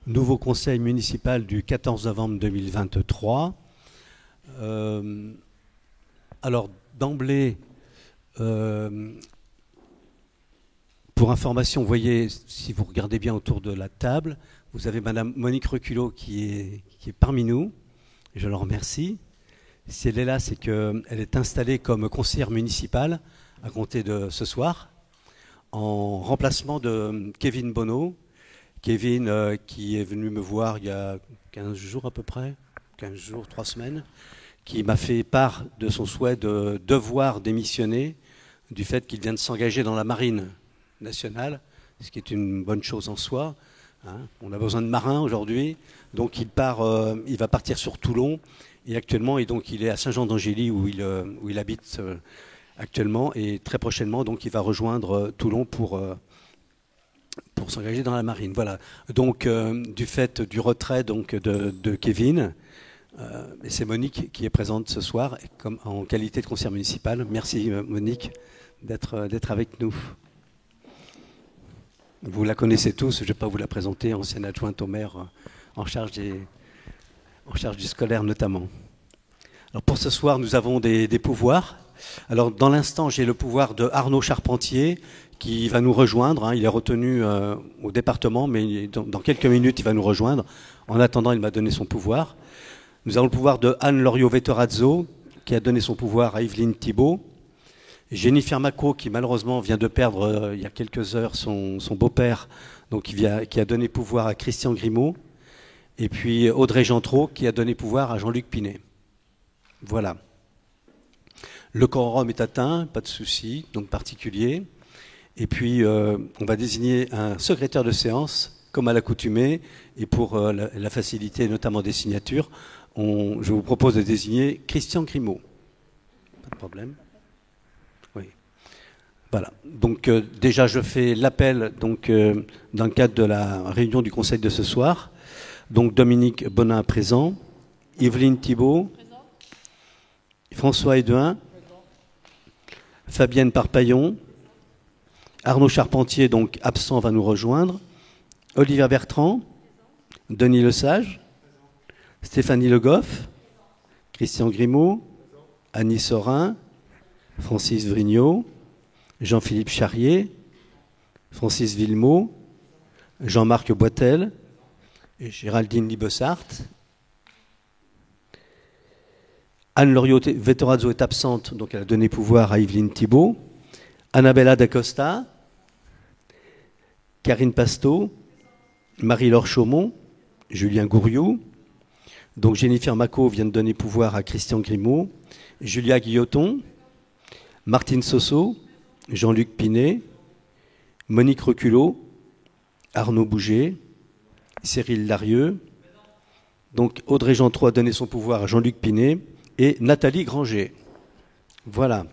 nouveau conseil municipal du 14 novembre 2023. Alors, d'emblée, pour information, vous voyez, si vous regardez bien autour de la table, vous avez Madame Monique Reculot qui est parmi nous. Je la remercie. Si elle est là, c'est qu'elle est installée comme conseillère municipale à compter de ce soir, en remplacement de Kevin Bonneau. Kevin qui est venu me voir il y a 15 jours à peu près, 15 jours, 3 semaines, qui m'a fait part de son souhait de devoir démissionner du fait qu'il vient de s'engager dans la marine nationale, ce qui est une bonne chose en soi. Hein. On a besoin de marins aujourd'hui, donc il va partir sur Toulon, et actuellement, il est à Saint-Jean-d'Angély où il habite actuellement, et très prochainement, donc il va rejoindre Toulon pour s'engager dans la marine. Voilà. Donc, du fait du retrait donc, de Kevin, et c'est Monique qui est présente ce soir en qualité de conseillère municipale. Merci Monique d'être avec nous. Vous la connaissez tous, je ne vais pas vous la présenter, ancienne adjointe au maire en charge du scolaire notamment. Alors pour ce soir, nous avons des pouvoirs. Alors dans l'instant, j'ai le pouvoir de Arnaud Charpentier qui va nous rejoindre. Il est retenu au département, mais dans quelques minutes, il va nous rejoindre. En attendant, il m'a donné son pouvoir. Nous avons le pouvoir de Anne Loriot-Vettorazzo, qui a donné son pouvoir à Yveline Thibault. Jennifer Macro, qui malheureusement vient de perdre il y a quelques heures son beau-père, donc qui a donné pouvoir à Christian Grimaud. Et puis Audrey Gentreau, qui a donné pouvoir à Jean-Luc Pinet. Voilà. Le quorum est atteint, pas de souci, donc particulier. Et puis, on va désigner un secrétaire de séance, comme à l'accoutumée, et pour la facilité, notamment des signatures, je vous propose de désigner Christian Grimaud. Pas de problème. Oui. Voilà. Donc, déjà, je fais l'appel dans le cadre de la réunion du Conseil de ce soir. Donc, Dominique Bonin présent, Yveline Thibault, François Héduin, Fabienne Parpaillon, Arnaud Charpentier, donc absent, va nous rejoindre. Olivier Bertrand, Denis Lesage, Stéphanie Le Goff, Christian Grimaud, Annie Sorin, Francis Vrignot, Jean-Philippe Charrier, Francis Villemot, Jean-Marc Boitel, et Géraldine Libessart. Anne Loriot-Vettorazzo est absente, donc elle a donné pouvoir à Yveline Thibault. Annabella D'Acosta, Karine Pasteau, Marie-Laure Chaumont, Julien Gouriou. Donc Jennifer Macro vient de donner pouvoir à Christian Grimaud, Julia Guilloton, Martine Sosso, Jean-Luc Pinet, Monique Reculot, Arnaud Bouget, Cyril Larieux. Donc Audrey Gentreau a donné son pouvoir à Jean-Luc Pinet et Nathalie Granger. Voilà.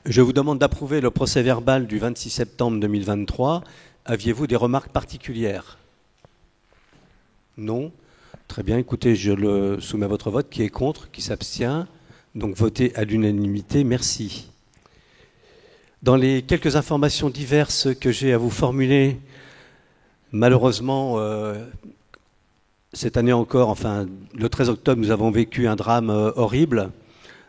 Je vous demande d'approuver le procès-verbal du 26 septembre 2023. Aviez-vous des remarques particulières? Non? Très bien, écoutez, je le soumets à votre vote. Qui est contre? Qui s'abstient? Donc votez à l'unanimité. Merci. Dans les quelques informations diverses que j'ai à vous formuler, malheureusement, cette année encore, enfin le 13 octobre, nous avons vécu un drame horrible.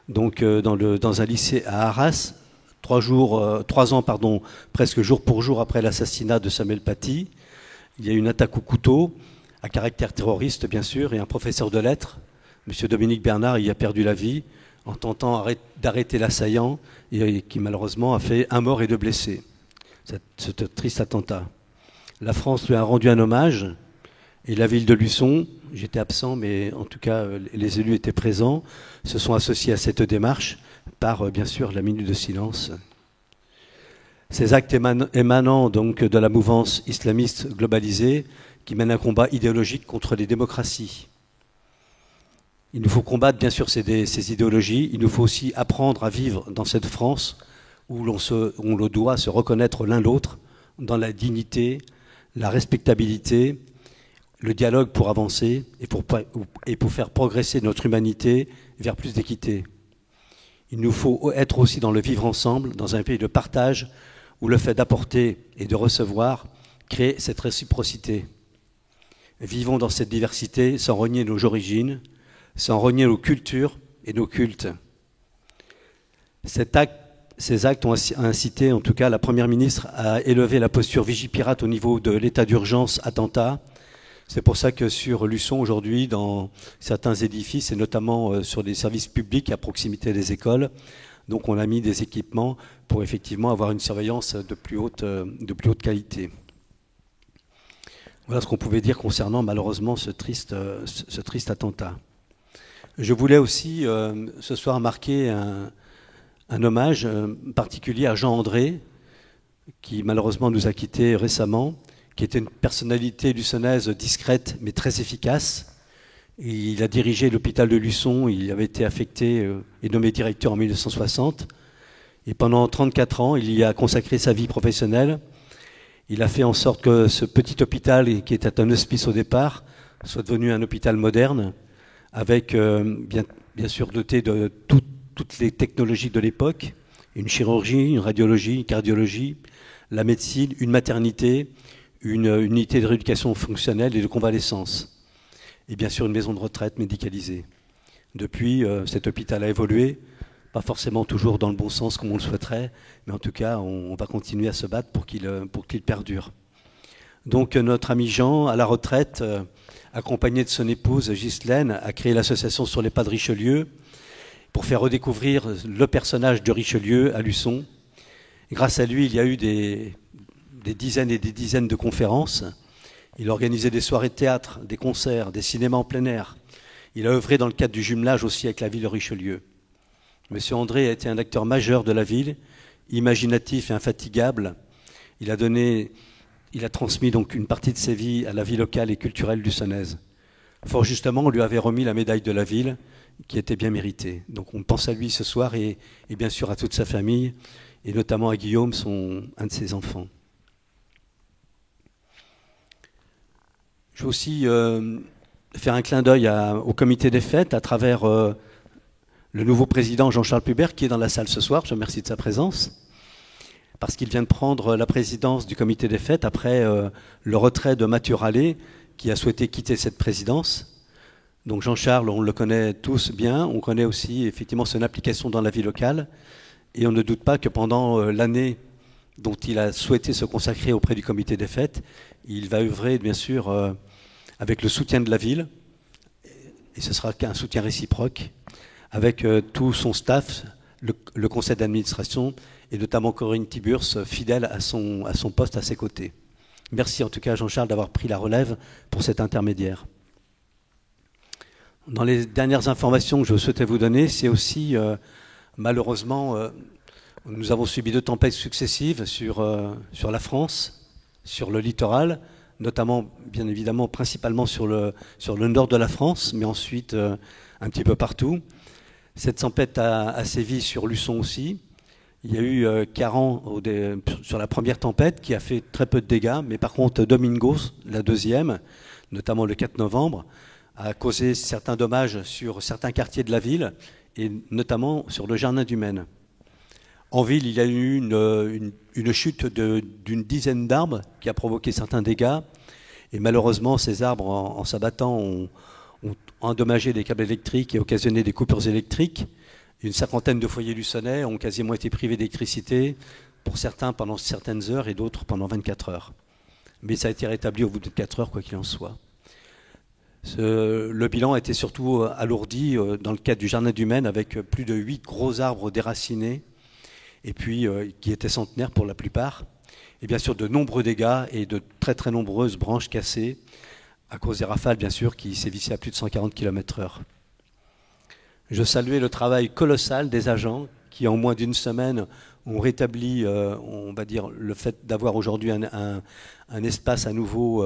Donc dans un lycée à Arras, 3 ans, presque jour pour jour après l'assassinat de Samuel Paty, il y a eu une attaque au couteau, à caractère terroriste bien sûr, et un professeur de lettres, M. Dominique Bernard, y a perdu la vie en tentant d'arrêter l'assaillant, et qui malheureusement a fait 1 mort et 2 blessés. Ce triste attentat. La France lui a rendu un hommage, et la ville de Luçon, j'étais absent, mais en tout cas les élus étaient présents, se sont associés à cette démarche par bien sûr la minute de silence. Ces actes émanant donc de la mouvance islamiste globalisée qui mène un combat idéologique contre les démocraties. Il nous faut combattre bien sûr ces idéologies, il nous faut aussi apprendre à vivre dans cette France où l'on doit se reconnaître l'un l'autre dans la dignité, la respectabilité, le dialogue pour avancer et pour faire progresser notre humanité vers plus d'équité. Il nous faut être aussi dans le vivre ensemble, dans un pays de partage, où le fait d'apporter et de recevoir crée cette réciprocité. Vivons dans cette diversité sans renier nos origines, sans renier nos cultures et nos cultes. Ces actes ont incité, en tout cas, la Première ministre à élever la posture Vigipirate au niveau de l'état d'urgence attentat. C'est pour ça que sur Luçon, aujourd'hui, dans certains édifices, et notamment sur des services publics à proximité des écoles, donc on a mis des équipements pour effectivement avoir une surveillance de plus haute qualité. Voilà ce qu'on pouvait dire concernant malheureusement ce triste attentat. Je voulais aussi ce soir marquer un hommage particulier à Jean André, qui malheureusement nous a quittés récemment, qui était une personnalité luçonnaise discrète mais très efficace. Il a dirigé l'hôpital de Luçon, il avait été affecté et nommé directeur en 1960. Et pendant 34 ans, il y a consacré sa vie professionnelle. Il a fait en sorte que ce petit hôpital, qui était un hospice au départ, soit devenu un hôpital moderne, avec bien sûr doté de toutes les technologies de l'époque, une chirurgie, une radiologie, une cardiologie, la médecine, une maternité, une unité de rééducation fonctionnelle et de convalescence. Et bien sûr une maison de retraite médicalisée. Depuis, cet hôpital a évolué, pas forcément toujours dans le bon sens comme on le souhaiterait, mais en tout cas, on va continuer à se battre pour qu'il perdure. Donc notre ami Jean, à la retraite, accompagné de son épouse Ghislaine, a créé l'association Sur les pas de Richelieu pour faire redécouvrir le personnage de Richelieu à Luçon. Et grâce à lui, il y a eu des dizaines et des dizaines de conférences. Il a organisé des soirées de théâtre, des concerts, des cinémas en plein air. Il a œuvré dans le cadre du jumelage aussi avec la ville de Richelieu. Monsieur André a été un acteur majeur de la ville, imaginatif et infatigable. Il a transmis donc une partie de ses vies à la vie locale et culturelle luçonnaise. Fort justement, on lui avait remis la médaille de la ville, qui était bien méritée. Donc on pense à lui ce soir et bien sûr à toute sa famille, et notamment à Guillaume, un de ses enfants. Je vais aussi faire un clin d'œil au comité des fêtes à travers le nouveau président Jean-Charles Pubert, qui est dans la salle ce soir. Je remercie de sa présence, parce qu'il vient de prendre la présidence du comité des fêtes après le retrait de Mathieu Rallet, qui a souhaité quitter cette présidence. Donc Jean-Charles, on le connaît tous bien, on connaît aussi effectivement son implication dans la vie locale, et on ne doute pas que pendant l'année dont il a souhaité se consacrer auprès du comité des fêtes, il va œuvrer bien sûr avec le soutien de la ville, et ce sera qu'un soutien réciproque, avec tout son staff, le conseil d'administration, et notamment Corinne Tiburce, fidèle à son poste à ses côtés. Merci en tout cas à Jean-Charles d'avoir pris la relève pour cet intermédiaire. Dans les dernières informations que je souhaitais vous donner, c'est aussi, malheureusement, nous avons subi 2 tempêtes successives sur la France, sur le littoral, notamment, bien évidemment, principalement sur le nord de la France, mais ensuite un petit peu partout. Cette tempête a sévi sur Luçon aussi. Il y a eu Caran sur la première tempête qui a fait très peu de dégâts, mais par contre Domingos, la deuxième, notamment le 4 novembre, a causé certains dommages sur certains quartiers de la ville et notamment sur le jardin du Maine. En ville, il y a eu une chute d'une dizaine d'arbres qui a provoqué certains dégâts et malheureusement ces arbres en s'abattant ont endommagé des câbles électriques et occasionné des coupures électriques. Une 50aine de foyers luçonnais ont quasiment été privés d'électricité, pour certains pendant certaines heures et d'autres pendant 24 heures. Mais ça a été rétabli au bout de 4 heures, quoi qu'il en soit. Le bilan a été surtout alourdi dans le cadre du jardin du Maine avec plus de 8 gros arbres déracinés et puis qui étaient centenaires pour la plupart. Et bien sûr de nombreux dégâts et de très très nombreuses branches cassées à cause des rafales bien sûr qui sévissaient à plus de 140 km/h. Je saluais le travail colossal des agents qui, en moins d'une semaine, ont rétabli, on va dire, le fait d'avoir aujourd'hui un espace à nouveau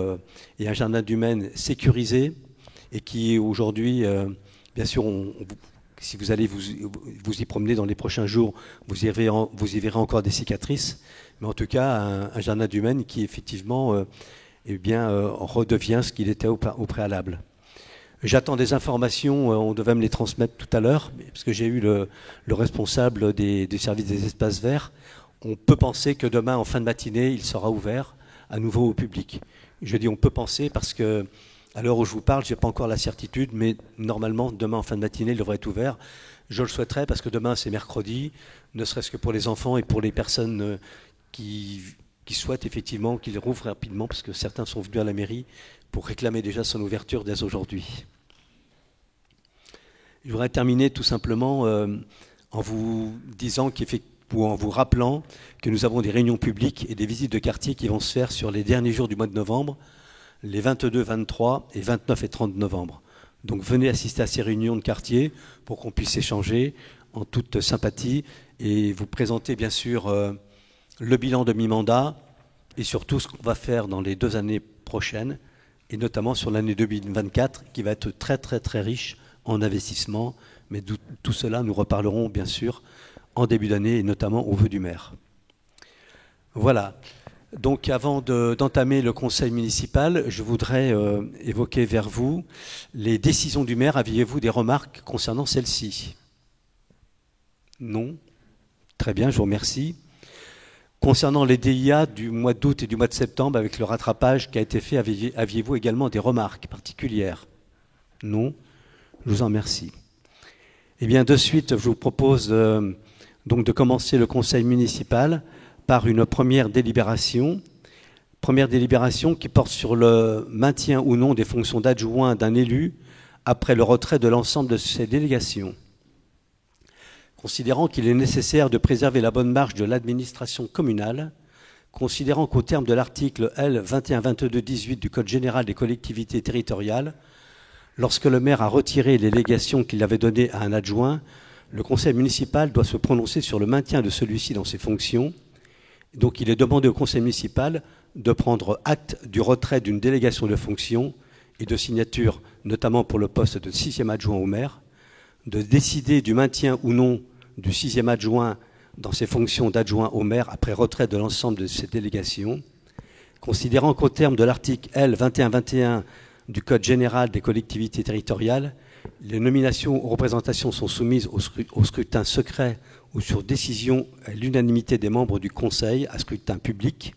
et un jardin du Maine sécurisé et qui, aujourd'hui, bien sûr, si vous allez vous y promener dans les prochains jours, vous y verrez encore des cicatrices, mais en tout cas, un jardin du Maine qui, effectivement, redevient ce qu'il était au préalable. J'attends des informations, on devait me les transmettre tout à l'heure, parce que j'ai eu le responsable du service des espaces verts. On peut penser que demain, en fin de matinée, il sera ouvert à nouveau au public. Je dis on peut penser parce que À l'heure où je vous parle, je n'ai pas encore la certitude, mais normalement, demain en fin de matinée, il devrait être ouvert. Je le souhaiterais parce que demain, c'est mercredi, ne serait-ce que pour les enfants et pour les personnes qui souhaitent effectivement qu'il rouvre rapidement, parce que certains sont venus à la mairie pour réclamer déjà son ouverture dès aujourd'hui. Je voudrais terminer tout simplement en vous disant ou en vous rappelant que nous avons des réunions publiques et des visites de quartier qui vont se faire sur les derniers jours du mois de novembre, les 22, 23 et 29 et 30 novembre. Donc venez assister à ces réunions de quartier pour qu'on puisse échanger en toute sympathie et vous présenter bien sûr le bilan de mi-mandat et surtout ce qu'on va faire dans les 2 années prochaines et notamment sur l'année 2024 qui va être très très très riche en investissement. Mais tout cela, nous reparlerons bien sûr en début d'année et notamment au vœu du maire. Voilà. Donc avant d'entamer le conseil municipal, je voudrais évoquer vers vous les décisions du maire. Aviez-vous des remarques concernant celles-ci? Non? Très bien, je vous remercie. Concernant les DIA du mois d'août et du mois de septembre, avec le rattrapage qui a été fait, aviez-vous également des remarques particulières? Non? Je vous en remercie. Eh bien, de suite, je vous propose donc de commencer le conseil municipal par une première délibération qui porte sur le maintien ou non des fonctions d'adjoint d'un élu après le retrait de l'ensemble de ses délégations. Considérant qu'il est nécessaire de préserver la bonne marche de l'administration communale, considérant qu'au terme de l'article L. 2122-18 du Code général des collectivités territoriales, lorsque le maire a retiré les délégations qu'il avait données à un adjoint, le conseil municipal doit se prononcer sur le maintien de celui-ci dans ses fonctions. Donc il est demandé au conseil municipal de prendre acte du retrait d'une délégation de fonction et de signature, notamment pour le poste de 6e adjoint au maire, de décider du maintien ou non du 6e adjoint dans ses fonctions d'adjoint au maire après retrait de l'ensemble de ses délégations, considérant qu'au terme de l'article L. 2121 du Code général des collectivités territoriales, les nominations aux représentations sont soumises au scrutin secret ou sur décision à l'unanimité des membres du Conseil à scrutin public.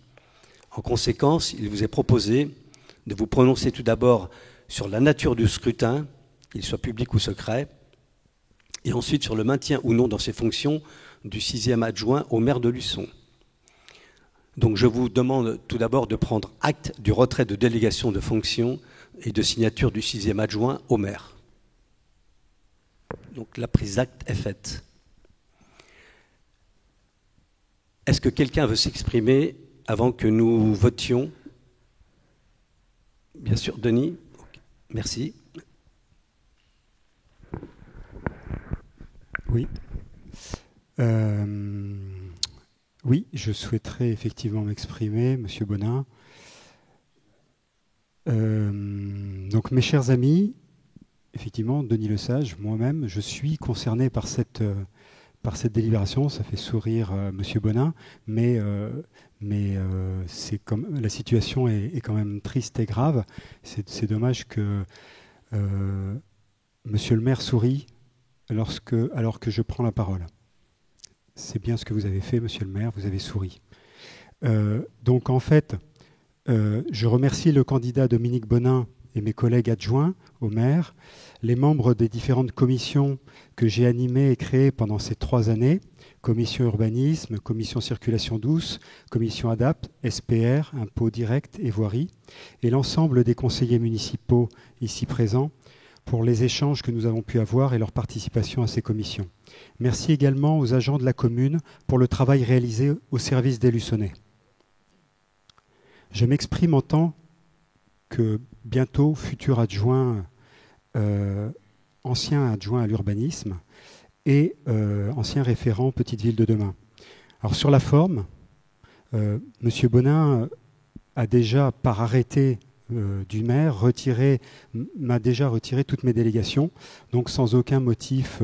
En conséquence, il vous est proposé de vous prononcer tout d'abord sur la nature du scrutin, qu'il soit public ou secret, et ensuite sur le maintien ou non dans ses fonctions du 6e adjoint au maire de Luçon. Donc je vous demande tout d'abord de prendre acte du retrait de délégation de fonctions et de signature du 6e adjoint au maire. Donc la prise d'acte est faite. Est-ce que quelqu'un veut s'exprimer avant que nous votions? Bien sûr, Denis. Merci. Oui. Oui, je souhaiterais effectivement m'exprimer, Monsieur Bonin. Donc, mes chers amis, effectivement, Denis Lesage, moi-même, je suis concerné par cette délibération. Ça fait sourire Monsieur Bonin, mais c'est comme la situation est quand même triste et grave. C'est dommage que Monsieur le maire sourit alors que je prends la parole. C'est bien ce que vous avez fait, Monsieur le maire, vous avez souri. Donc en fait, je remercie le candidat Dominique Bonin et mes collègues adjoints au maire, les membres des différentes commissions que j'ai animées et créées pendant ces 3 années, commission urbanisme, commission circulation douce, commission ADAPT, SPR, impôts directs et voirie, et l'ensemble des conseillers municipaux ici présents pour les échanges que nous avons pu avoir et leur participation à ces commissions. Merci également aux agents de la commune pour le travail réalisé au service des Luçonnais. Je m'exprime en tant que bientôt futur adjoint, ancien adjoint à l'urbanisme et ancien référent Petite Ville de demain. Alors sur la forme, Monsieur Bonin a déjà, par arrêté du maire, m'a déjà retiré toutes mes délégations, donc sans aucun motif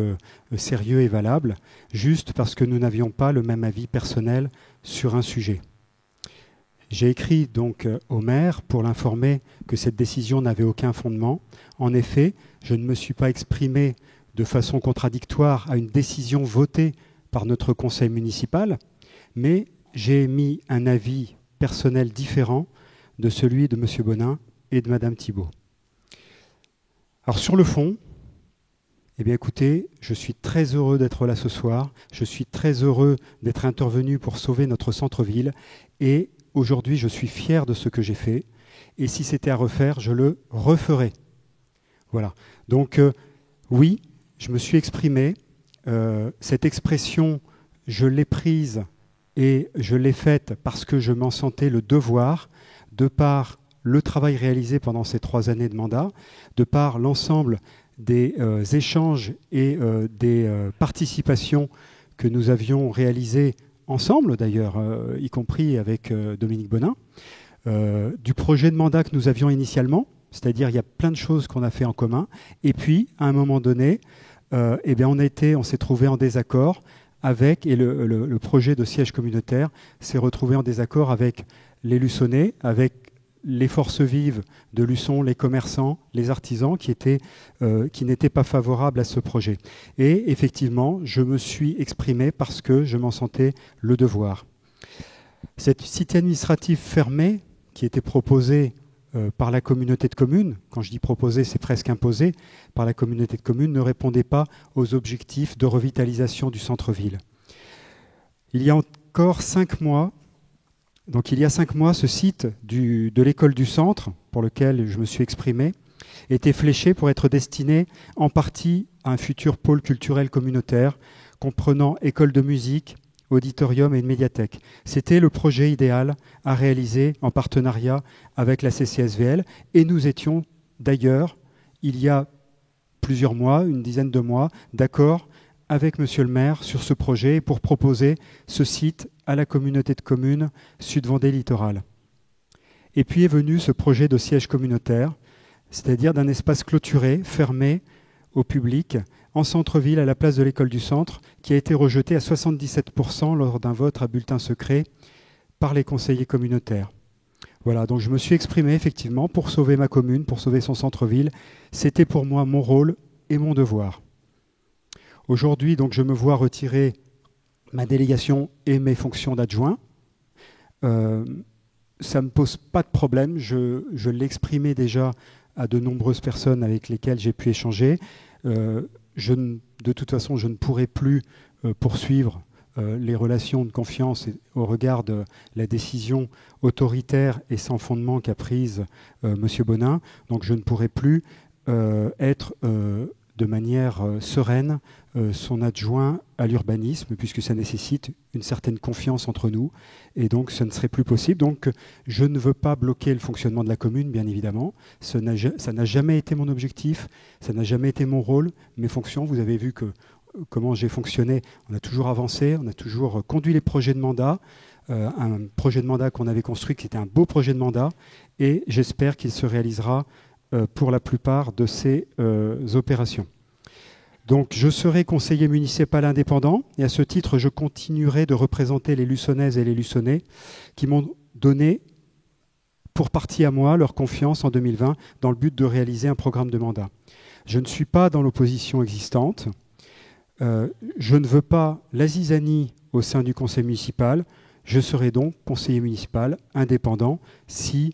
sérieux et valable, juste parce que nous n'avions pas le même avis personnel sur un sujet. J'ai écrit donc au maire pour l'informer que cette décision n'avait aucun fondement. En effet, je ne me suis pas exprimé de façon contradictoire à une décision votée par notre conseil municipal, mais j'ai émis un avis personnel différent de celui de M. Bonin et de Mme Thibault. Alors sur le fond, eh bien écoutez, je suis très heureux d'être là ce soir. Je suis très heureux d'être intervenu pour sauver notre centre-ville. Et aujourd'hui, je suis fier de ce que j'ai fait. Et si c'était à refaire, je le referais. Voilà. Donc oui, je me suis exprimé. Cette expression, je l'ai prise et je l'ai faite parce que je m'en sentais le devoir, de par le travail réalisé pendant ces 3 années de mandat, de par l'ensemble des échanges et des participations que nous avions réalisées ensemble, d'ailleurs, y compris avec Dominique Bonin, du projet de mandat que nous avions initialement, c'est-à-dire il y a plein de choses qu'on a fait en commun, et puis, à un moment donné, eh bien, on s'est trouvé en désaccord avec, et le projet de siège communautaire s'est retrouvé en désaccord avec les Luçonnais, avec les forces vives de Luçon, les commerçants, les artisans qui n'étaient pas favorables à ce projet. Et effectivement, je me suis exprimé parce que je m'en sentais le devoir. Cette cité administrative fermée qui était proposée par la communauté de communes, quand je dis proposée, c'est presque imposée, par la communauté de communes, ne répondait pas aux objectifs de revitalisation du centre-ville. Il y a encore 5 mois, donc il y a 5 mois, ce site de l'école du centre, pour lequel je me suis exprimé, était fléché pour être destiné en partie à un futur pôle culturel communautaire, comprenant école de musique, auditorium et une médiathèque. C'était le projet idéal à réaliser en partenariat avec la CCSVL, et nous étions d'ailleurs, il y a plusieurs mois, une dizaine de mois, d'accord avec Monsieur le maire sur ce projet pour proposer ce site à la communauté de communes Sud-Vendée Littoral. Et puis est venu ce projet de siège communautaire, c'est-à-dire d'un espace clôturé, fermé au public, en centre-ville, à la place de l'école du centre, qui a été rejeté à 77% lors d'un vote à bulletin secret par les conseillers communautaires. Voilà, donc je me suis exprimé effectivement pour sauver ma commune, pour sauver son centre-ville. C'était pour moi mon rôle et mon devoir. Aujourd'hui, donc, je me vois retirer ma délégation et mes fonctions d'adjoint. Ça ne me pose pas de problème. Je l'ai exprimé déjà à de nombreuses personnes avec lesquelles j'ai pu échanger. De toute façon, je ne pourrai plus poursuivre les relations de confiance au regard de la décision autoritaire et sans fondement qu'a prise M. Bonin. Donc je ne pourrai plus être de manière sereine son adjoint à l'urbanisme, puisque ça nécessite une certaine confiance entre nous, et donc ce ne serait plus possible. Donc je ne veux pas bloquer le fonctionnement de la commune, bien évidemment. Ça n'a jamais été mon objectif, ça n'a jamais été mon rôle, mes fonctions. Vous avez vu comment j'ai fonctionné. On a toujours avancé, on a toujours conduit les projets de mandat, un projet de mandat qu'on avait construit, qui était un beau projet de mandat, et j'espère qu'il se réalisera pour la plupart de ces opérations. Donc je serai conseiller municipal indépendant, et à ce titre, je continuerai de représenter les Luçonnaises et les Luçonnais qui m'ont donné, pour partie à moi, leur confiance en 2020 dans le but de réaliser un programme de mandat. Je ne suis pas dans l'opposition existante. Je ne veux pas la zizanie au sein du conseil municipal. Je serai donc conseiller municipal indépendant si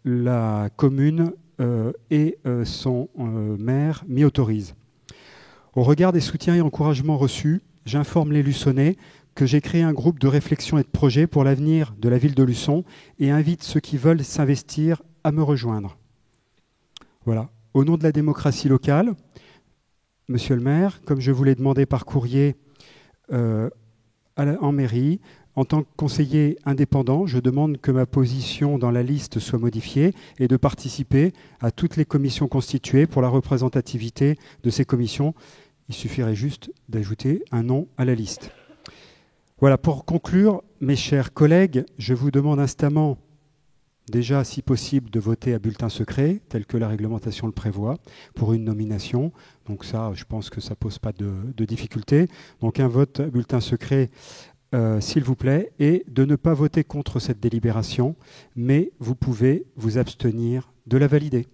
la commune et son maire m'y autorisent. Au regard des soutiens et encouragements reçus, j'informe les Luçonnais que j'ai créé un groupe de réflexion et de projet pour l'avenir de la ville de Luçon et invite ceux qui veulent s'investir à me rejoindre. Voilà. Au nom de la démocratie locale, Monsieur le maire, comme je vous l'ai demandé par courrier en mairie, en tant que conseiller indépendant, je demande que ma position dans la liste soit modifiée et de participer à toutes les commissions constituées pour la représentativité de ces commissions. Il suffirait juste d'ajouter un nom à la liste. Voilà, pour conclure, mes chers collègues, je vous demande instamment, déjà, si possible, de voter à bulletin secret, tel que la réglementation le prévoit, pour une nomination. Donc ça, je pense que ça ne pose pas de difficulté. Donc un vote à bulletin secret, s'il vous plaît, et de ne pas voter contre cette délibération, mais vous pouvez vous abstenir de la valider.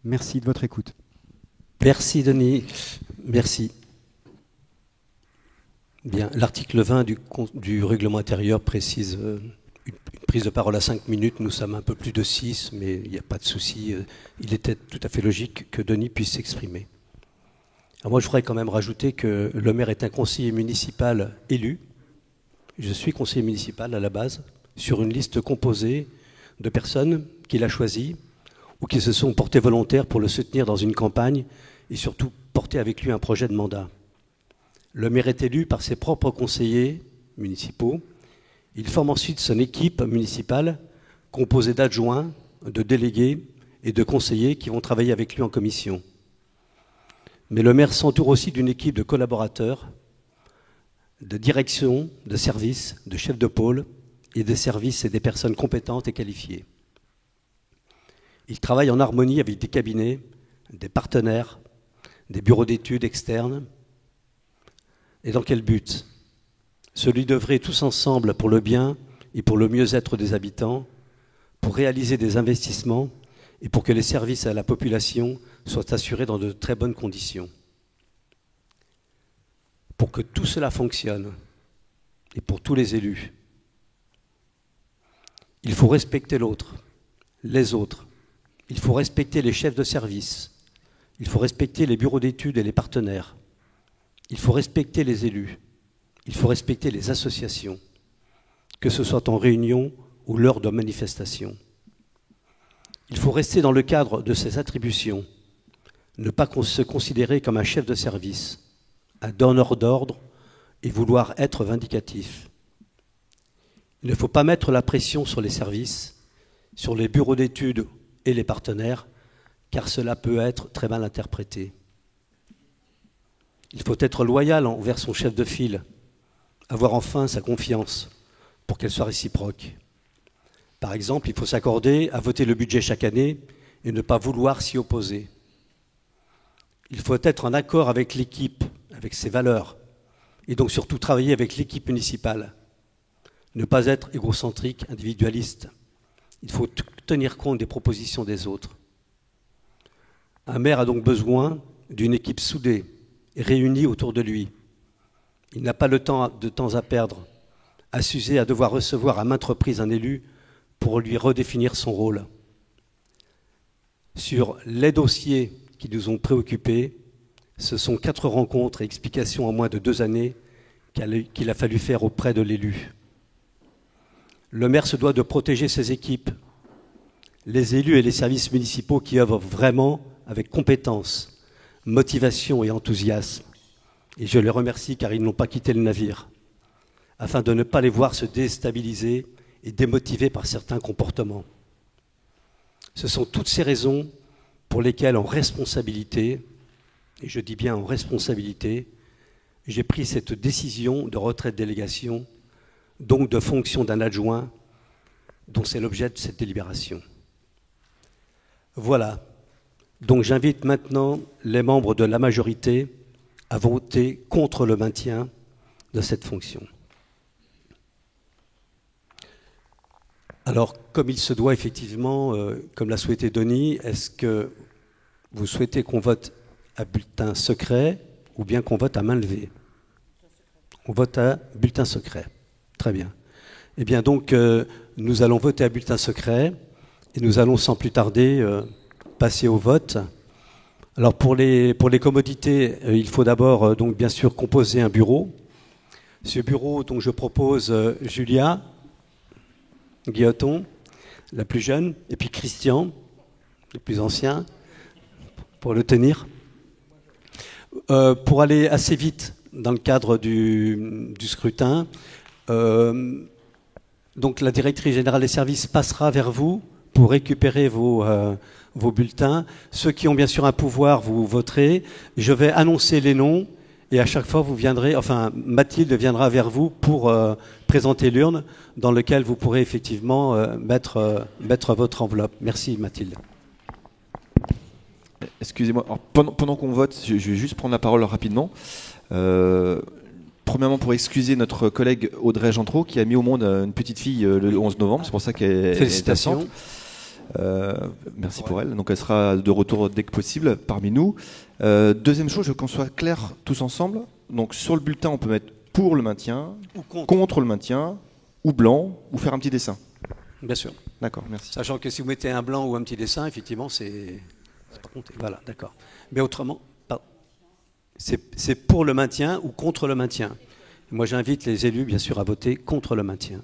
Merci de votre écoute. Merci Denis, merci. Bien, l'article 20 du règlement intérieur précise une prise de parole à 5 minutes. Nous sommes un peu plus de 6, mais il n'y a pas de souci. Il était tout à fait logique que Denis puisse s'exprimer. Alors moi, je voudrais quand même rajouter que le maire est un conseiller municipal élu. Je suis conseiller municipal à la base, sur une liste composée de personnes qu'il a choisies ou qui se sont portées volontaires pour le soutenir dans une campagne et surtout porter avec lui un projet de mandat. Le maire est élu par ses propres conseillers municipaux. Il forme ensuite son équipe municipale composée d'adjoints, de délégués et de conseillers qui vont travailler avec lui en commission. Mais le maire s'entoure aussi d'une équipe de collaborateurs, de direction, de services, de chefs de pôle et des services et des personnes compétentes et qualifiées. Il travaille en harmonie avec des cabinets, des partenaires, des bureaux d'études externes. Et dans quel but ? Celui d'œuvrer tous ensemble pour le bien et pour le mieux-être des habitants, pour réaliser des investissements et pour que les services à la population soient assurés dans de très bonnes conditions. Pour que tout cela fonctionne, et pour tous les élus, il faut respecter l'autre, les autres. Il faut respecter les chefs de service. Il faut respecter les bureaux d'études et les partenaires. Il faut respecter les élus. Il faut respecter les associations, que ce soit en réunion ou lors de manifestations. Il faut rester dans le cadre de ses attributions, ne pas se considérer comme un chef de service, un donneur d'ordre et vouloir être vindicatif. Il ne faut pas mettre la pression sur les services, sur les bureaux d'études et les partenaires, car cela peut être très mal interprété. Il faut être loyal envers son chef de file, avoir enfin sa confiance pour qu'elle soit réciproque. Par exemple, il faut s'accorder à voter le budget chaque année et ne pas vouloir s'y opposer. Il faut être en accord avec l'équipe, avec ses valeurs, et donc surtout travailler avec l'équipe municipale. Ne pas être égocentrique, individualiste. Il faut tenir compte des propositions des autres. Un maire a donc besoin d'une équipe soudée et réunie autour de lui. Il n'a pas de temps à perdre, à s'user à devoir recevoir à maintes reprises un élu pour lui redéfinir son rôle. Sur les dossiers qui nous ont préoccupés, ce sont 4 rencontres et explications en moins de 2 années qu'il a fallu faire auprès de l'élu. Le maire se doit de protéger ses équipes, les élus et les services municipaux qui œuvrent vraiment avec compétence, motivation et enthousiasme. Et je les remercie car ils n'ont pas quitté le navire, afin de ne pas les voir se déstabiliser et démotiver par certains comportements. Ce sont toutes ces raisons pour lesquelles, en responsabilité, et je dis bien en responsabilité, j'ai pris cette décision de retrait de délégation, donc de fonction d'un adjoint, dont c'est l'objet de cette délibération. Voilà. Donc j'invite maintenant les membres de la majorité à voter contre le maintien de cette fonction. Alors, comme il se doit effectivement, comme l'a souhaité Denis, est-ce que vous souhaitez qu'on vote à bulletin secret ou bien qu'on vote à main levée ? On vote à bulletin secret. Très bien. Eh bien donc, nous allons voter à bulletin secret et nous allons sans plus tarder passer au vote. Alors pour les commodités, il faut d'abord donc bien sûr composer un bureau. Ce bureau, donc je propose Julia Guilloton, la plus jeune, et puis Christian, le plus ancien, pour le tenir. Pour aller assez vite dans le cadre du scrutin, donc la directrice générale des services passera vers vous pour récupérer vos bulletins. Ceux qui ont bien sûr un pouvoir, vous voterez. Je vais annoncer les noms et à chaque fois vous viendrez, enfin Mathilde viendra vers vous pour présenter l'urne dans laquelle vous pourrez effectivement mettre votre enveloppe. Merci Mathilde. Excusez-moi, pendant qu'on vote, je vais juste prendre la parole rapidement. Premièrement, pour excuser notre collègue Audrey Gentreau qui a mis au monde une petite fille le 11 novembre, c'est pour ça qu'elle est absente. Merci pour elle. Donc elle sera de retour dès que possible parmi nous. Deuxième chose, je veux qu'on soit clair tous ensemble. Donc sur le bulletin, on peut mettre pour le maintien, ou contre le maintien, ou blanc, ou faire un petit dessin. Bien sûr. D'accord, merci. Sachant que si vous mettez un blanc ou un petit dessin, effectivement, c'est pas compté. Voilà, d'accord. Mais autrement, c'est pour le maintien ou contre le maintien. Moi, j'invite les élus, bien sûr, à voter contre le maintien.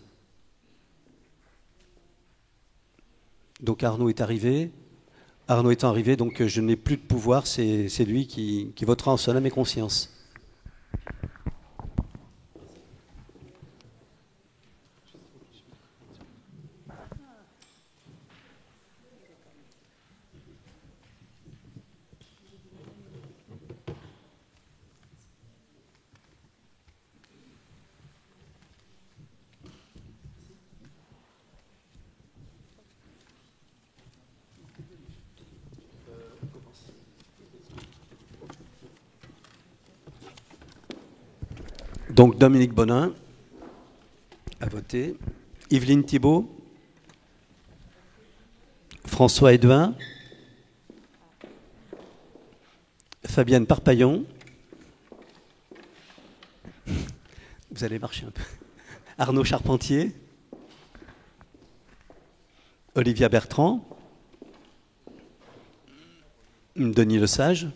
Donc Arnaud est arrivé. Arnaud étant arrivé, donc je n'ai plus de pouvoir, c'est lui qui votera en son âme et conscience. Donc Dominique Bonin a voté. Yveline Thibault. François Edouin. Fabienne Parpaillon. Vous allez marcher un peu. Arnaud Charpentier. Olivia Bertrand. Denis Lesage.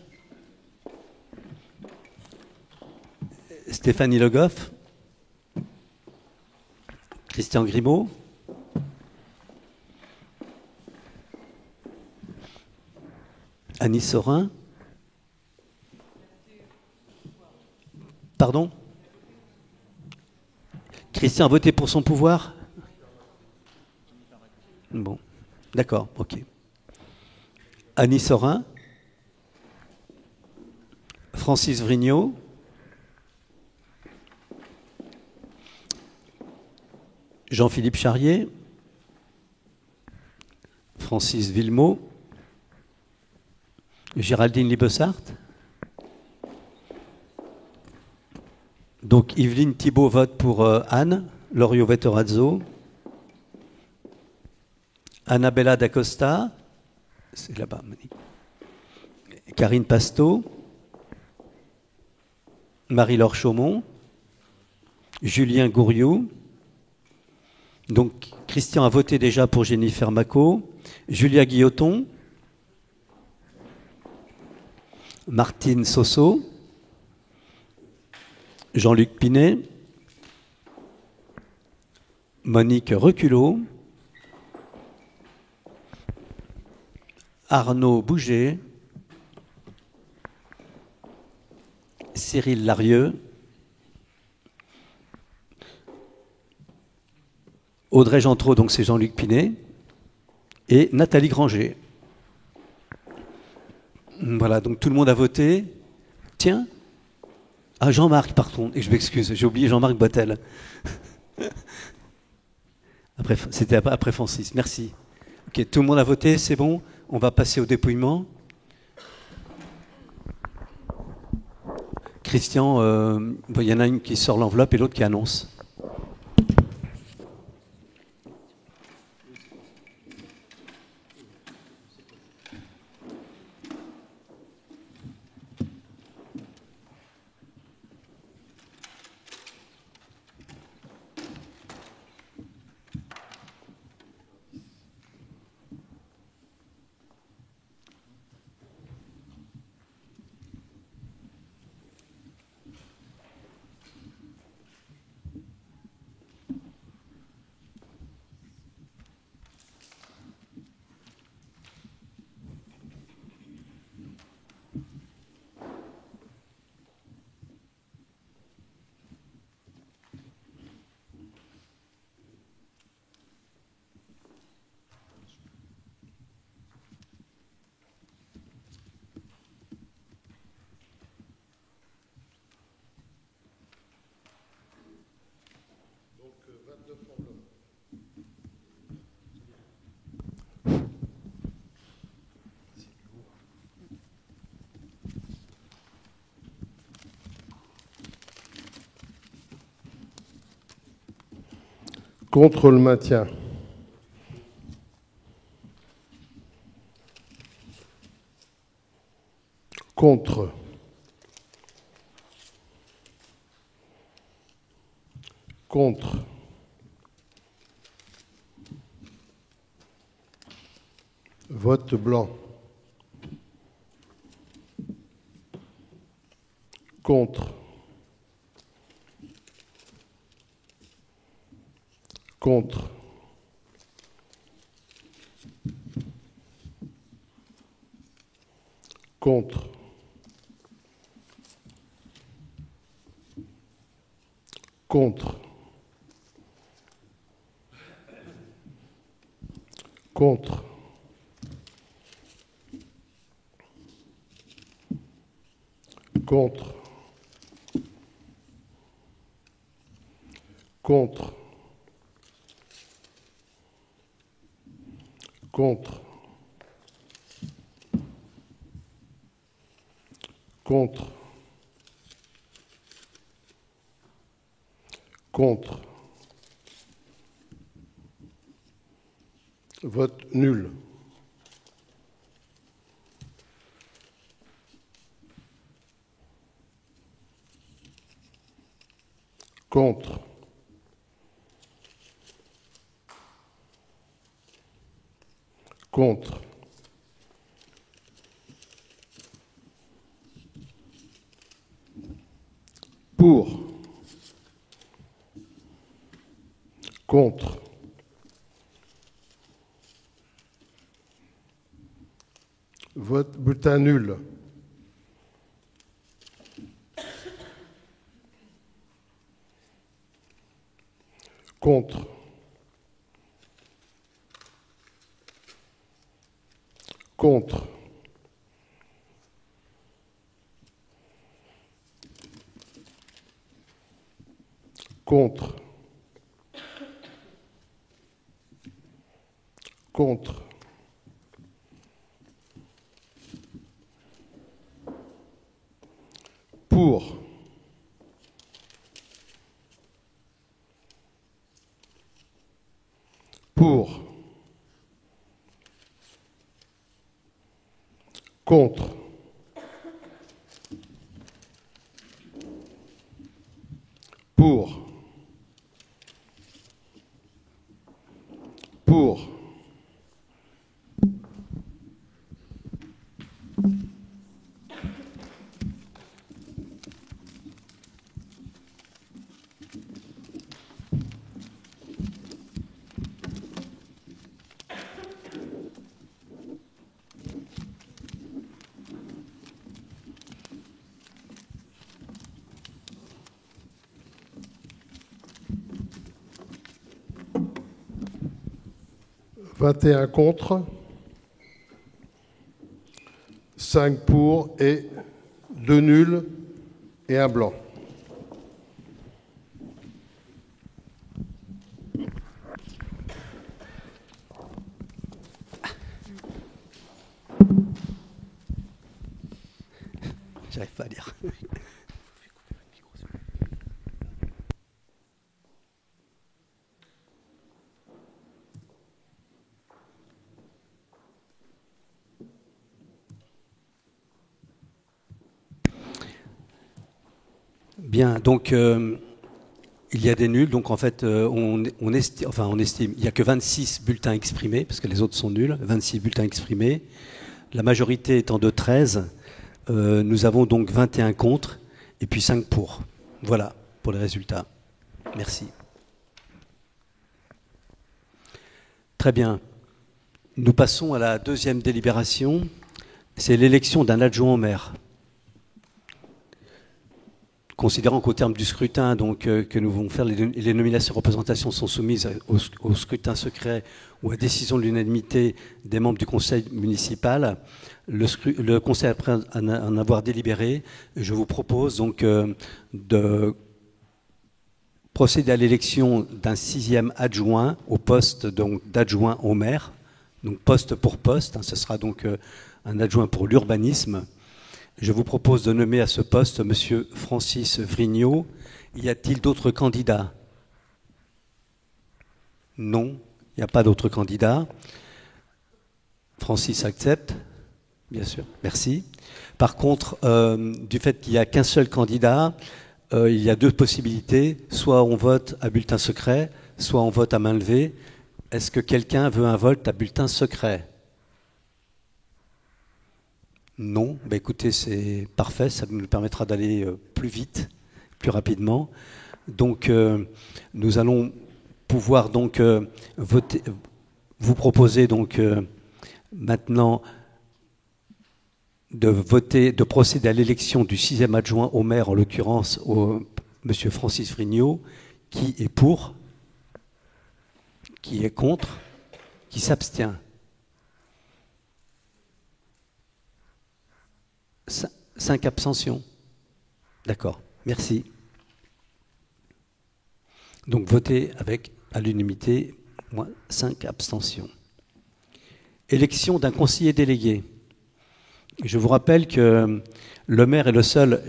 Stéphanie Le Goff. Christian Grimaud. Annie Sorin. Pardon? Christian a voté pour son pouvoir? Bon, d'accord, ok. Annie Sorin. Francis Vrignot. Jean-Philippe Charrier. Francis Villemot. Géraldine Libessart. Donc Yveline Thibault vote pour Anne, Lorio Vettorazzo. Annabella D'Acosta, c'est là-bas, Karine Pasto. Marie-Laure Chaumont. Julien Gouriou. Donc Christian a voté déjà pour Jennifer Mako. Julia Guilloton. Martine Sosso. Jean-Luc Pinet. Monique Reculot. Arnaud Bouget. Cyril Larieux. Audrey Gentrot, donc c'est Jean-Luc Pinet. Et Nathalie Granger. Voilà, donc tout le monde a voté. Tiens. Ah, Jean-Marc, pardon, et je m'excuse, j'ai oublié Jean-Marc Boitel. C'était après Francis, merci. Ok, tout le monde a voté, c'est bon. On va passer au dépouillement. Christian, il y en a une qui sort l'enveloppe et l'autre qui annonce. Contre le maintien. Contre. Contre. Vote blanc. Contre. Contre. Contre. Contre. Contre. Contre. Contre. Contre. Contre. Contre. Vote nul. Contre. Contre. Pour. Contre. Vote bulletin nul. Contre. Contre. Contre. Contre. Pour. Pour. Contre. Pour. Pour. Vingt et un contre, 5 pour et 2 nuls et un blanc. J'arrive pas à lire. Bien, donc il y a des nuls, donc en fait on estime, il n'y a que 26 bulletins exprimés, parce que les autres sont nuls, 26 bulletins exprimés, la majorité étant de 13, nous avons donc 21 contre, et puis 5 pour. Voilà pour les résultats. Merci. Très bien. Nous passons à la deuxième délibération, c'est l'élection d'un adjoint au maire. Considérant qu'au terme du scrutin que nous vont faire, les nominations et représentations sont soumises au scrutin secret ou à décision de l'unanimité des membres du conseil municipal, le conseil, après en avoir délibéré, je vous propose donc de procéder à l'élection d'un 6e adjoint au poste d'adjoint au maire, donc poste pour poste, ce sera donc un adjoint pour l'urbanisme. Je vous propose de nommer à ce poste M. Francis Vrignot. Y a-t-il d'autres candidats? Non, il n'y a pas d'autres candidats. Francis accepte, bien sûr, merci. Par contre, du fait qu'il n'y a qu'un seul candidat, il y a deux possibilités. Soit on vote à bulletin secret, soit on vote à main levée. Est-ce que quelqu'un veut un vote à bulletin secret? Non. Ben, écoutez, c'est parfait, ça nous permettra d'aller plus vite, plus rapidement. Donc, nous allons pouvoir donc voter, vous proposer donc maintenant de procéder à l'élection du 6e adjoint au maire, en l'occurrence monsieur Francis Vrignot. Qui est pour? Qui est contre? Qui s'abstient? 5 abstentions. D'accord, merci. Donc votez avec à l'unanimité, 5 abstentions. Élection d'un conseiller délégué. Je vous rappelle que le maire est le seul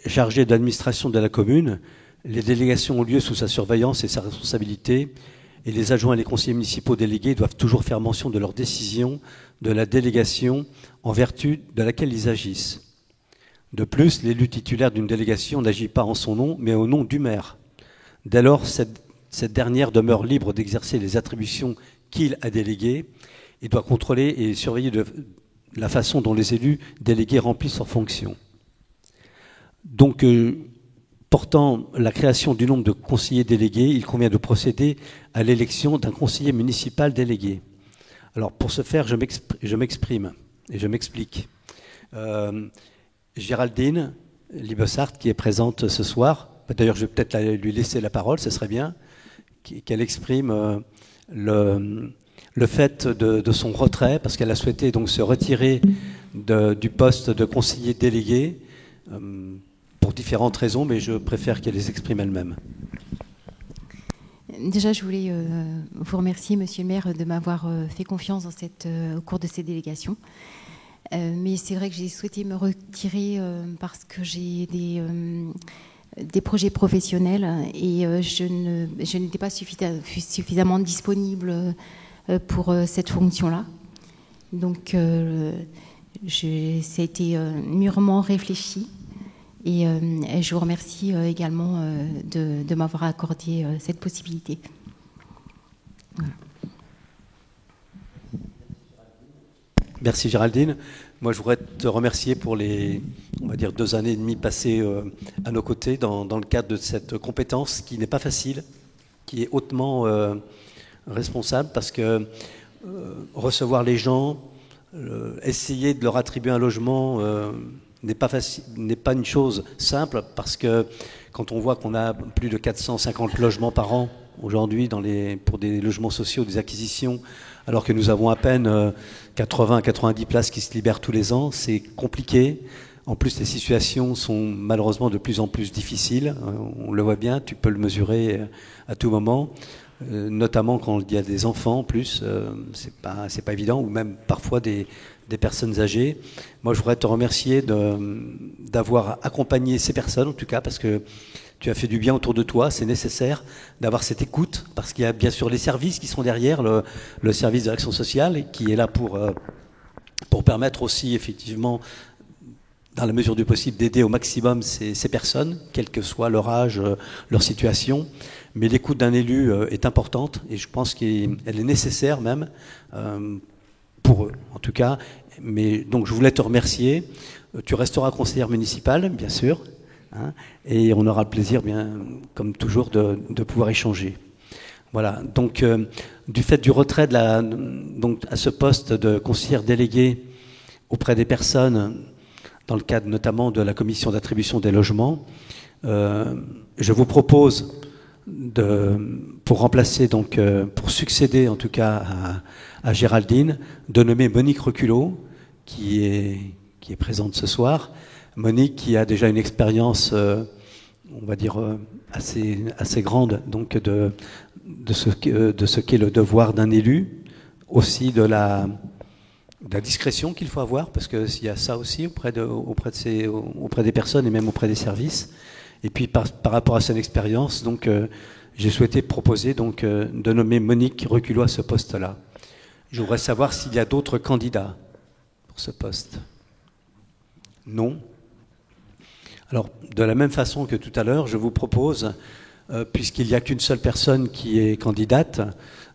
chargé de l'administration de la commune. Les délégations ont lieu sous sa surveillance et sa responsabilité, et les adjoints et les conseillers municipaux délégués doivent toujours faire mention de leur décision de la délégation en vertu de laquelle ils agissent. De plus, l'élu titulaire d'une délégation n'agit pas en son nom, mais au nom du maire. Dès lors, cette dernière demeure libre d'exercer les attributions qu'il a déléguées et doit contrôler et surveiller de la façon dont les élus délégués remplissent leurs fonctions. Donc, portant la création du nombre de conseillers délégués, il convient de procéder à l'élection d'un conseiller municipal délégué. Alors, pour ce faire, je m'exprime et je m'explique. Géraldine Libessart, qui est présente ce soir, d'ailleurs, je vais peut-être lui laisser la parole, ce serait bien, qu'elle exprime le fait de son retrait, parce qu'elle a souhaité donc se retirer du poste de conseiller délégué, pour différentes raisons, mais je préfère qu'elle les exprime elle-même. Déjà, je voulais vous remercier, Monsieur le maire, de m'avoir fait confiance au cours de cette délégation. Mais c'est vrai que j'ai souhaité me retirer parce que j'ai des projets professionnels et je n'étais pas suffisamment disponible pour cette fonction-là. Donc, ça a été mûrement réfléchi. Et je vous remercie également de m'avoir accordé cette possibilité. Voilà. Merci Géraldine. Moi, je voudrais te remercier pour les, on va dire, 2 années et demie passées à nos côtés dans le cadre de cette compétence qui n'est pas facile, qui est hautement responsable, parce que recevoir les gens, essayer de leur attribuer un logement n'est pas une chose simple, parce que quand on voit qu'on a plus de 450 logements par an aujourd'hui pour des logements sociaux, des acquisitions, alors que nous avons à peine 80 à 90 places qui se libèrent tous les ans, c'est compliqué. En plus, les situations sont malheureusement de plus en plus difficiles. On le voit bien, tu peux le mesurer à tout moment, notamment quand il y a des enfants en plus, c'est pas évident, ou même parfois des personnes âgées. Moi, je voudrais te remercier d'avoir accompagné ces personnes, en tout cas, parce que tu as fait du bien autour de toi. C'est nécessaire d'avoir cette écoute, parce qu'il y a bien sûr les services qui sont derrière, le service de l'action sociale, qui est là pour permettre aussi, effectivement, dans la mesure du possible, d'aider au maximum ces personnes, quel que soit leur âge, leur situation. Mais l'écoute d'un élu est importante, et je pense qu'elle est nécessaire même, pour eux, en tout cas. Mais donc, je voulais te remercier. Tu resteras conseillère municipale, bien sûr, hein, et on aura le plaisir, bien, comme toujours, de pouvoir échanger. Voilà. Donc, du fait du retrait donc, à ce poste de conseillère déléguée auprès des personnes, dans le cadre notamment de la commission d'attribution des logements, je vous propose pour remplacer, donc, pour succéder en tout cas à Géraldine, de nommer Monique Reculot, qui est présente ce soir. Monique, qui a déjà une expérience, on va dire, assez grande, donc de ce qu'est le devoir d'un élu, aussi de la discrétion qu'il faut avoir, parce qu'il y a ça aussi auprès des personnes et même auprès des services. Et puis par rapport à son expérience, donc j'ai souhaité proposer donc de nommer Monique Reculot à ce poste-là. Je voudrais savoir s'il y a d'autres candidats pour ce poste. Non. Alors, de la même façon que tout à l'heure, je vous propose, puisqu'il n'y a qu'une seule personne qui est candidate,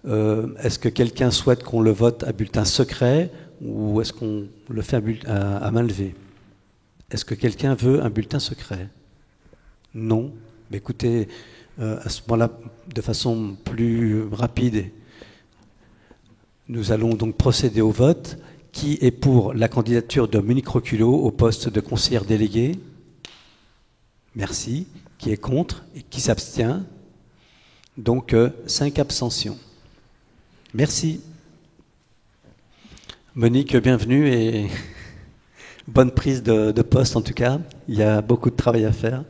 est-ce que quelqu'un souhaite qu'on le vote à bulletin secret ou est-ce qu'on le fait à main levée? Est-ce que quelqu'un veut un bulletin secret? Non. Mais écoutez, à ce moment-là, de façon plus rapide, nous allons donc procéder au vote. Qui est pour la candidature de Monique Roculot au poste de conseillère déléguée? Merci. Qui est contre et qui s'abstient? Donc 5 abstentions. Merci. Monique, bienvenue et bonne prise de poste en tout cas. Il y a beaucoup de travail à faire.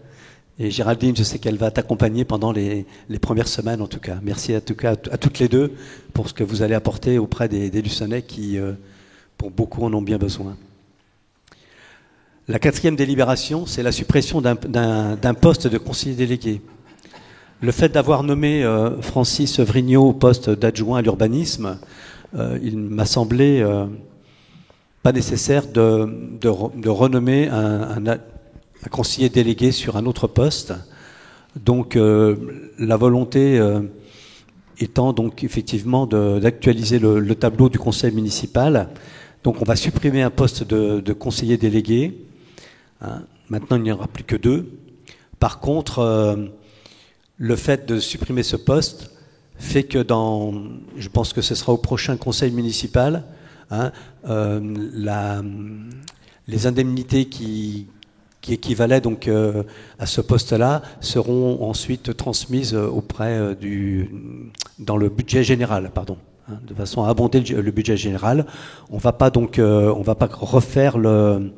Et Géraldine, je sais qu'elle va t'accompagner pendant les premières semaines en tout cas. Merci en tout cas à toutes les deux pour ce que vous allez apporter auprès des Luçonnais qui, pour beaucoup, en ont bien besoin. La 4e délibération, c'est la suppression d'un poste de conseiller délégué. Le fait d'avoir nommé Francis Vrignot au poste d'adjoint à l'urbanisme, il m'a semblé pas nécessaire de renommer un conseiller délégué sur un autre poste. Donc la volonté étant donc effectivement d'actualiser le tableau du conseil municipal. Donc on va supprimer un poste de conseiller délégué. Hein. Maintenant il n'y aura plus que 2. Par contre, le fait de supprimer ce poste fait que je pense que ce sera au prochain conseil municipal, hein, les indemnités qui équivalaient donc à ce poste-là seront ensuite transmises auprès dans le budget général, pardon, hein, de façon à abonder le budget général. On va pas refaire le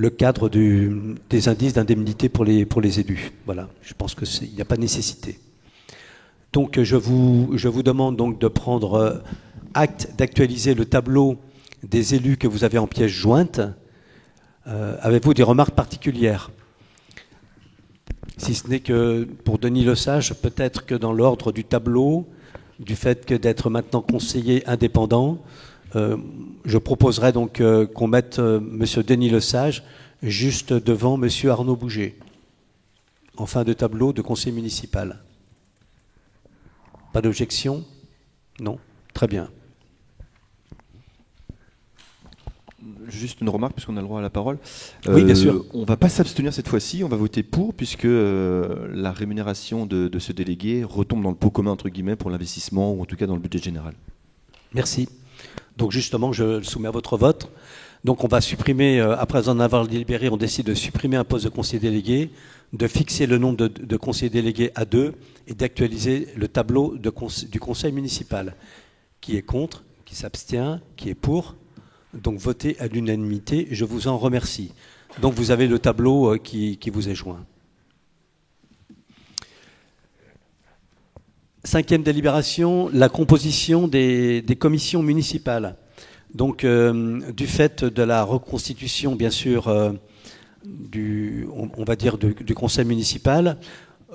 cadre des indices d'indemnité pour les élus. Voilà, je pense qu'il n'y a pas de nécessité. Donc je vous demande donc de prendre acte d'actualiser le tableau des élus que vous avez en pièce jointe. Avez-vous des remarques particulières? Si ce n'est que pour Denis Lesage, peut-être que dans l'ordre du tableau, du fait que d'être maintenant conseiller indépendant, je proposerais donc qu'on mette M. Denis Lesage juste devant M. Arnaud Bouget, en fin de tableau de conseiller municipal. Pas d'objection? Non? Très bien. Juste une remarque, puisqu'on a le droit à la parole. Oui, bien sûr. On ne va pas s'abstenir cette fois-ci, on va voter pour, puisque la rémunération de ce délégué retombe dans le pot commun, entre guillemets, pour l'investissement, ou en tout cas dans le budget général. Merci. Donc justement, je le soumets à votre vote. Donc on va supprimer, après en avoir délibéré, on décide de supprimer un poste de conseiller délégué, de fixer le nombre de conseillers délégués à 2 et d'actualiser le tableau du conseil municipal. Qui est contre? Qui s'abstient? Qui est pour? Donc voté à l'unanimité, je vous en remercie. Donc vous avez le tableau qui vous est joint. 5e délibération, la composition des commissions municipales. Donc du fait de la reconstitution, bien sûr, on va dire du conseil municipal,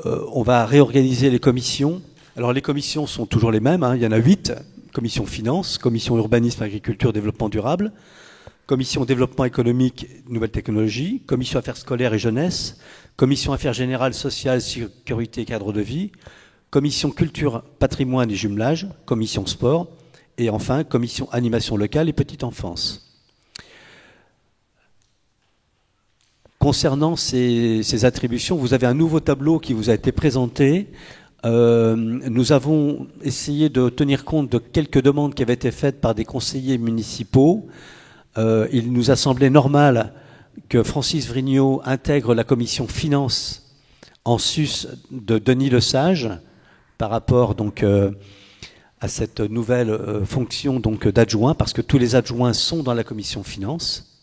on va réorganiser les commissions. Alors les commissions sont toujours les mêmes, hein, il y en a 8. Commission finances, commission urbanisme, agriculture, développement durable, commission développement économique, nouvelles technologies, commission affaires scolaires et jeunesse, commission affaires générales, sociales, sécurité et cadre de vie, commission culture, patrimoine et jumelage, commission sport, et enfin commission animation locale et petite enfance. Concernant ces attributions, vous avez un nouveau tableau qui vous a été présenté. Nous avons essayé de tenir compte de quelques demandes qui avaient été faites par des conseillers municipaux. Il nous a semblé normal que Francis Vrignot intègre la commission finances en sus de Denis Lesage par rapport donc à cette nouvelle fonction donc d'adjoint, parce que tous les adjoints sont dans la commission finances.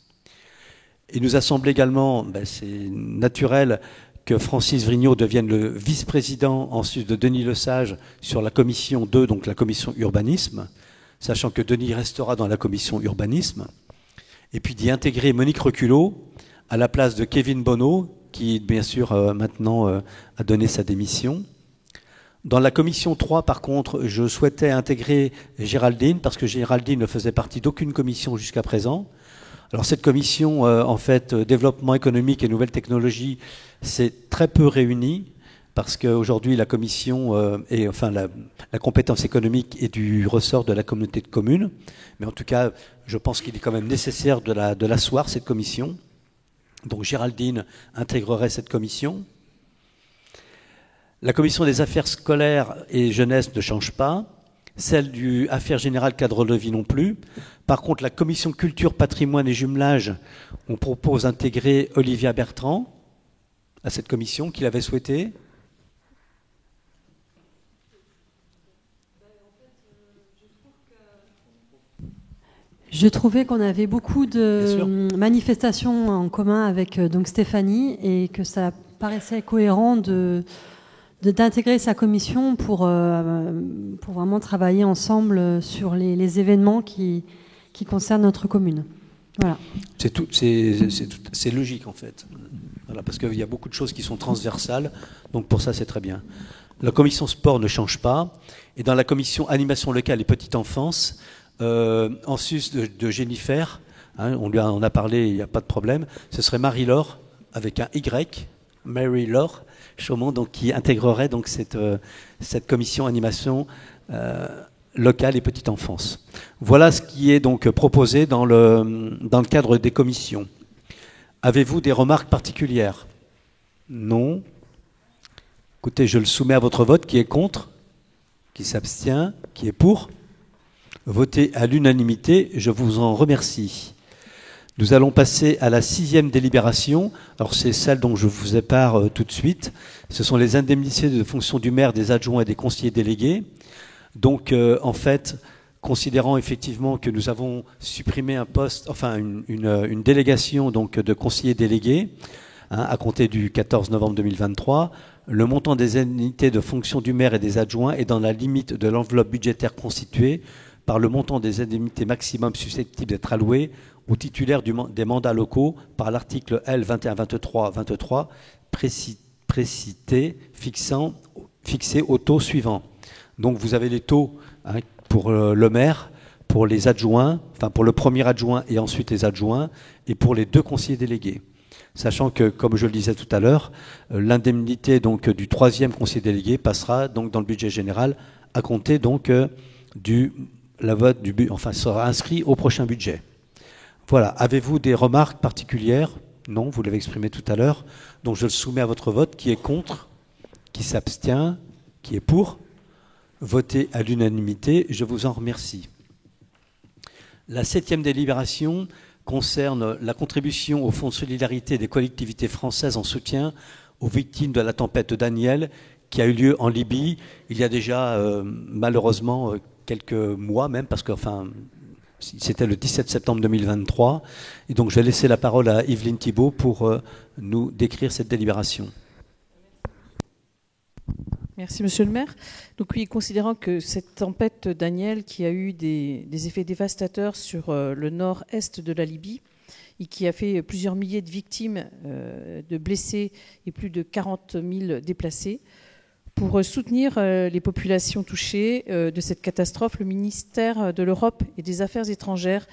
Il nous a semblé également, c'est naturel, que Francis Vrignot devienne le vice-président en sus de Denis Lesage sur la commission 2, donc la commission urbanisme, sachant que Denis restera dans la commission urbanisme, et puis d'y intégrer Monique Roculot à la place de Kevin Bonneau, qui bien sûr maintenant a donné sa démission. Dans la commission 3, par contre, je souhaitais intégrer Géraldine, parce que Géraldine ne faisait partie d'aucune commission jusqu'à présent. Alors cette commission, en fait, développement économique et nouvelles technologies, s'est très peu réunie, parce qu'aujourd'hui la commission la compétence économique est du ressort de la communauté de communes, mais en tout cas je pense qu'il est quand même nécessaire de l'asseoir, cette commission. Donc Géraldine intégrerait cette commission. La commission des affaires scolaires et jeunesse ne change pas, celle du affaires générales cadre de vie non plus. Par contre, la commission culture, patrimoine et jumelage, on propose d'intégrer Olivia Bertrand à cette commission qu'il avait souhaité. Je trouvais qu'on avait beaucoup de manifestations en commun avec donc Stéphanie et que ça paraissait cohérent d'intégrer sa commission pour vraiment travailler ensemble sur les événements qui concernent notre commune. Voilà. C'est logique en fait. Voilà, parce qu'il y a beaucoup de choses qui sont transversales, donc pour ça c'est très bien. La commission sport ne change pas, et dans la commission animation locale et petite enfance, en sus de Jennifer, hein, on lui en a parlé, il n'y a pas de problème, ce serait Marie-Laure, avec un Y, Mary-Laure Chaumont, donc, qui intégrerait donc, cette commission animation locale et petite enfance. Voilà ce qui est donc proposé dans le cadre des commissions. Avez-vous des remarques particulières? Non. Écoutez, je le soumets à votre vote. Qui est contre? Qui s'abstient? Qui est pour? Votez à l'unanimité, je vous en remercie. Nous allons passer à la 6e délibération. Alors c'est celle dont je vous épare tout de suite. Ce sont les indemnités de fonction du maire, des adjoints et des conseillers délégués. Donc en fait, considérant effectivement que nous avons supprimé un poste, enfin une délégation donc de conseillers délégués, hein, à compter du 14 novembre 2023, le montant des indemnités de fonction du maire et des adjoints est dans la limite de l'enveloppe budgétaire constituée par le montant des indemnités maximum susceptibles d'être allouées aux titulaires des mandats locaux par l'article L 2123-23 précité fixé au taux suivant. Donc vous avez les taux, hein, pour le maire, pour les adjoints, enfin pour le premier adjoint et ensuite les adjoints, et pour les 2 conseillers délégués. Sachant que, comme je le disais tout à l'heure, l'indemnité donc du 3e conseiller délégué passera donc dans le budget général à compter donc sera inscrit au prochain budget. Voilà. Avez-vous des remarques particulières? Non, vous l'avez exprimé tout à l'heure. Donc je le soumets à votre vote. Qui est contre? Qui s'abstient? Qui est pour? Votez à l'unanimité. Je vous en remercie. La 7e délibération concerne la contribution au Fonds de solidarité des collectivités françaises en soutien aux victimes de la tempête Daniel qui a eu lieu en Libye il y a déjà malheureusement quelques mois même, parce que c'était le 17 septembre 2023. Et donc je vais laisser la parole à Yveline Thibault pour nous décrire cette délibération. Merci Monsieur le maire. Donc oui, considérant que cette tempête Daniel qui a eu des effets dévastateurs sur le nord-est de la Libye et qui a fait plusieurs milliers de victimes, de blessés et plus de 40 000 déplacés, pour soutenir les populations touchées de cette catastrophe, le ministère de l'Europe et des Affaires étrangères,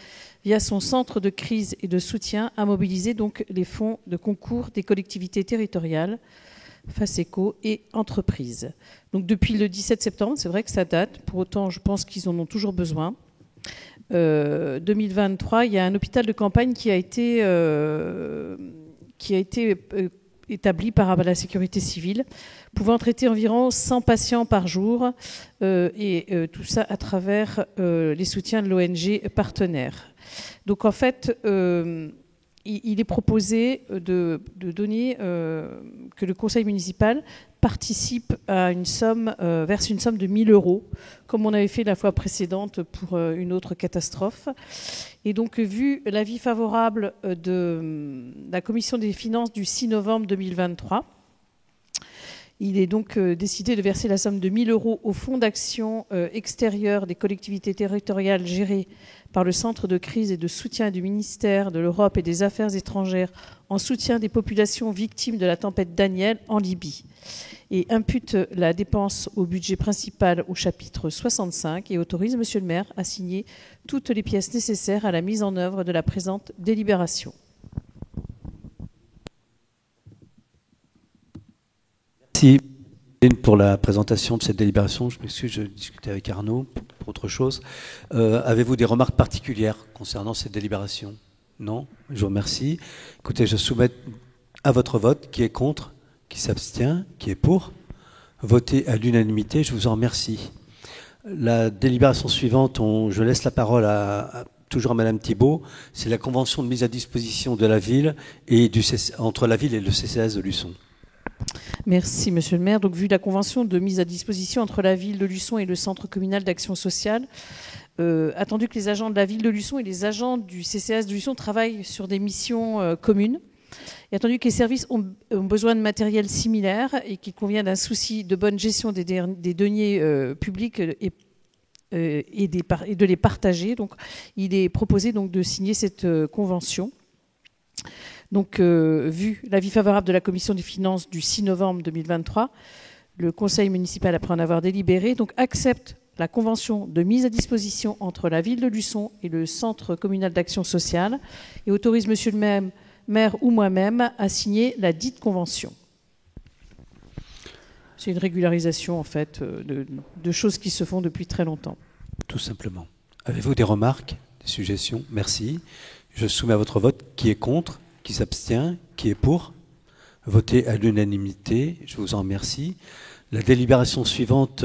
via son centre de crise et de soutien, a mobilisé donc les fonds de concours des collectivités territoriales, FACECO et entreprises. Donc depuis le 17 septembre, c'est vrai que ça date. Pour autant, je pense qu'ils en ont toujours besoin. 2023, il y a un hôpital de campagne qui a été établi par la sécurité civile, pouvant traiter environ 100 patients par jour, et tout ça à travers les soutiens de l'ONG partenaire. Donc en fait, il est proposé de donner que le conseil municipal participe à une somme, verse une somme de 1 000 €, comme on avait fait la fois précédente pour une autre catastrophe. Et donc, vu l'avis favorable de la commission des finances du 6 novembre 2023, il est donc décidé de verser la somme de 1 000 € au fonds d'action extérieure des collectivités territoriales gérées par le Centre de crise et de soutien du ministère de l'Europe et des Affaires étrangères en soutien des populations victimes de la tempête Daniel en Libye, et impute la dépense au budget principal au chapitre 65 et autorise Monsieur le maire à signer toutes les pièces nécessaires à la mise en œuvre de la présente délibération. Merci. Pour la présentation de cette délibération, je m'excuse, je discutais avec Arnaud pour autre chose. Avez-vous des remarques particulières concernant cette délibération? Non? Je vous remercie. Écoutez, je soumets à votre vote qui est contre, qui s'abstient, qui est pour. Voté à l'unanimité, je vous en remercie. La délibération suivante, je laisse la parole toujours à Madame Thibault. C'est la convention de mise à disposition de la ville et entre la ville et le CCAS de Luçon. Merci, Monsieur le maire. Donc, vu la convention de mise à disposition entre la ville de Luçon et le Centre communal d'action sociale, attendu que les agents de la ville de Luçon et les agents du CCAS de Luçon travaillent sur des missions communes, et attendu que les services ont besoin de matériel similaire et qu'il convient d'un souci de bonne gestion des deniers publics et de les partager, donc il est proposé donc de signer cette convention. Donc, vu l'avis favorable de la Commission des finances du 6 novembre 2023, le Conseil municipal, après en avoir délibéré, donc accepte la convention de mise à disposition entre la ville de Luçon et le Centre communal d'action sociale et autorise Monsieur le maire ou moi-même à signer la dite convention. C'est une régularisation, en fait, de choses qui se font depuis très longtemps. Tout simplement. Avez-vous des remarques, des suggestions? Merci. Je soumets à votre vote qui est contre, qui s'abstient, qui est pour. Voté à l'unanimité, je vous en remercie. La délibération suivante,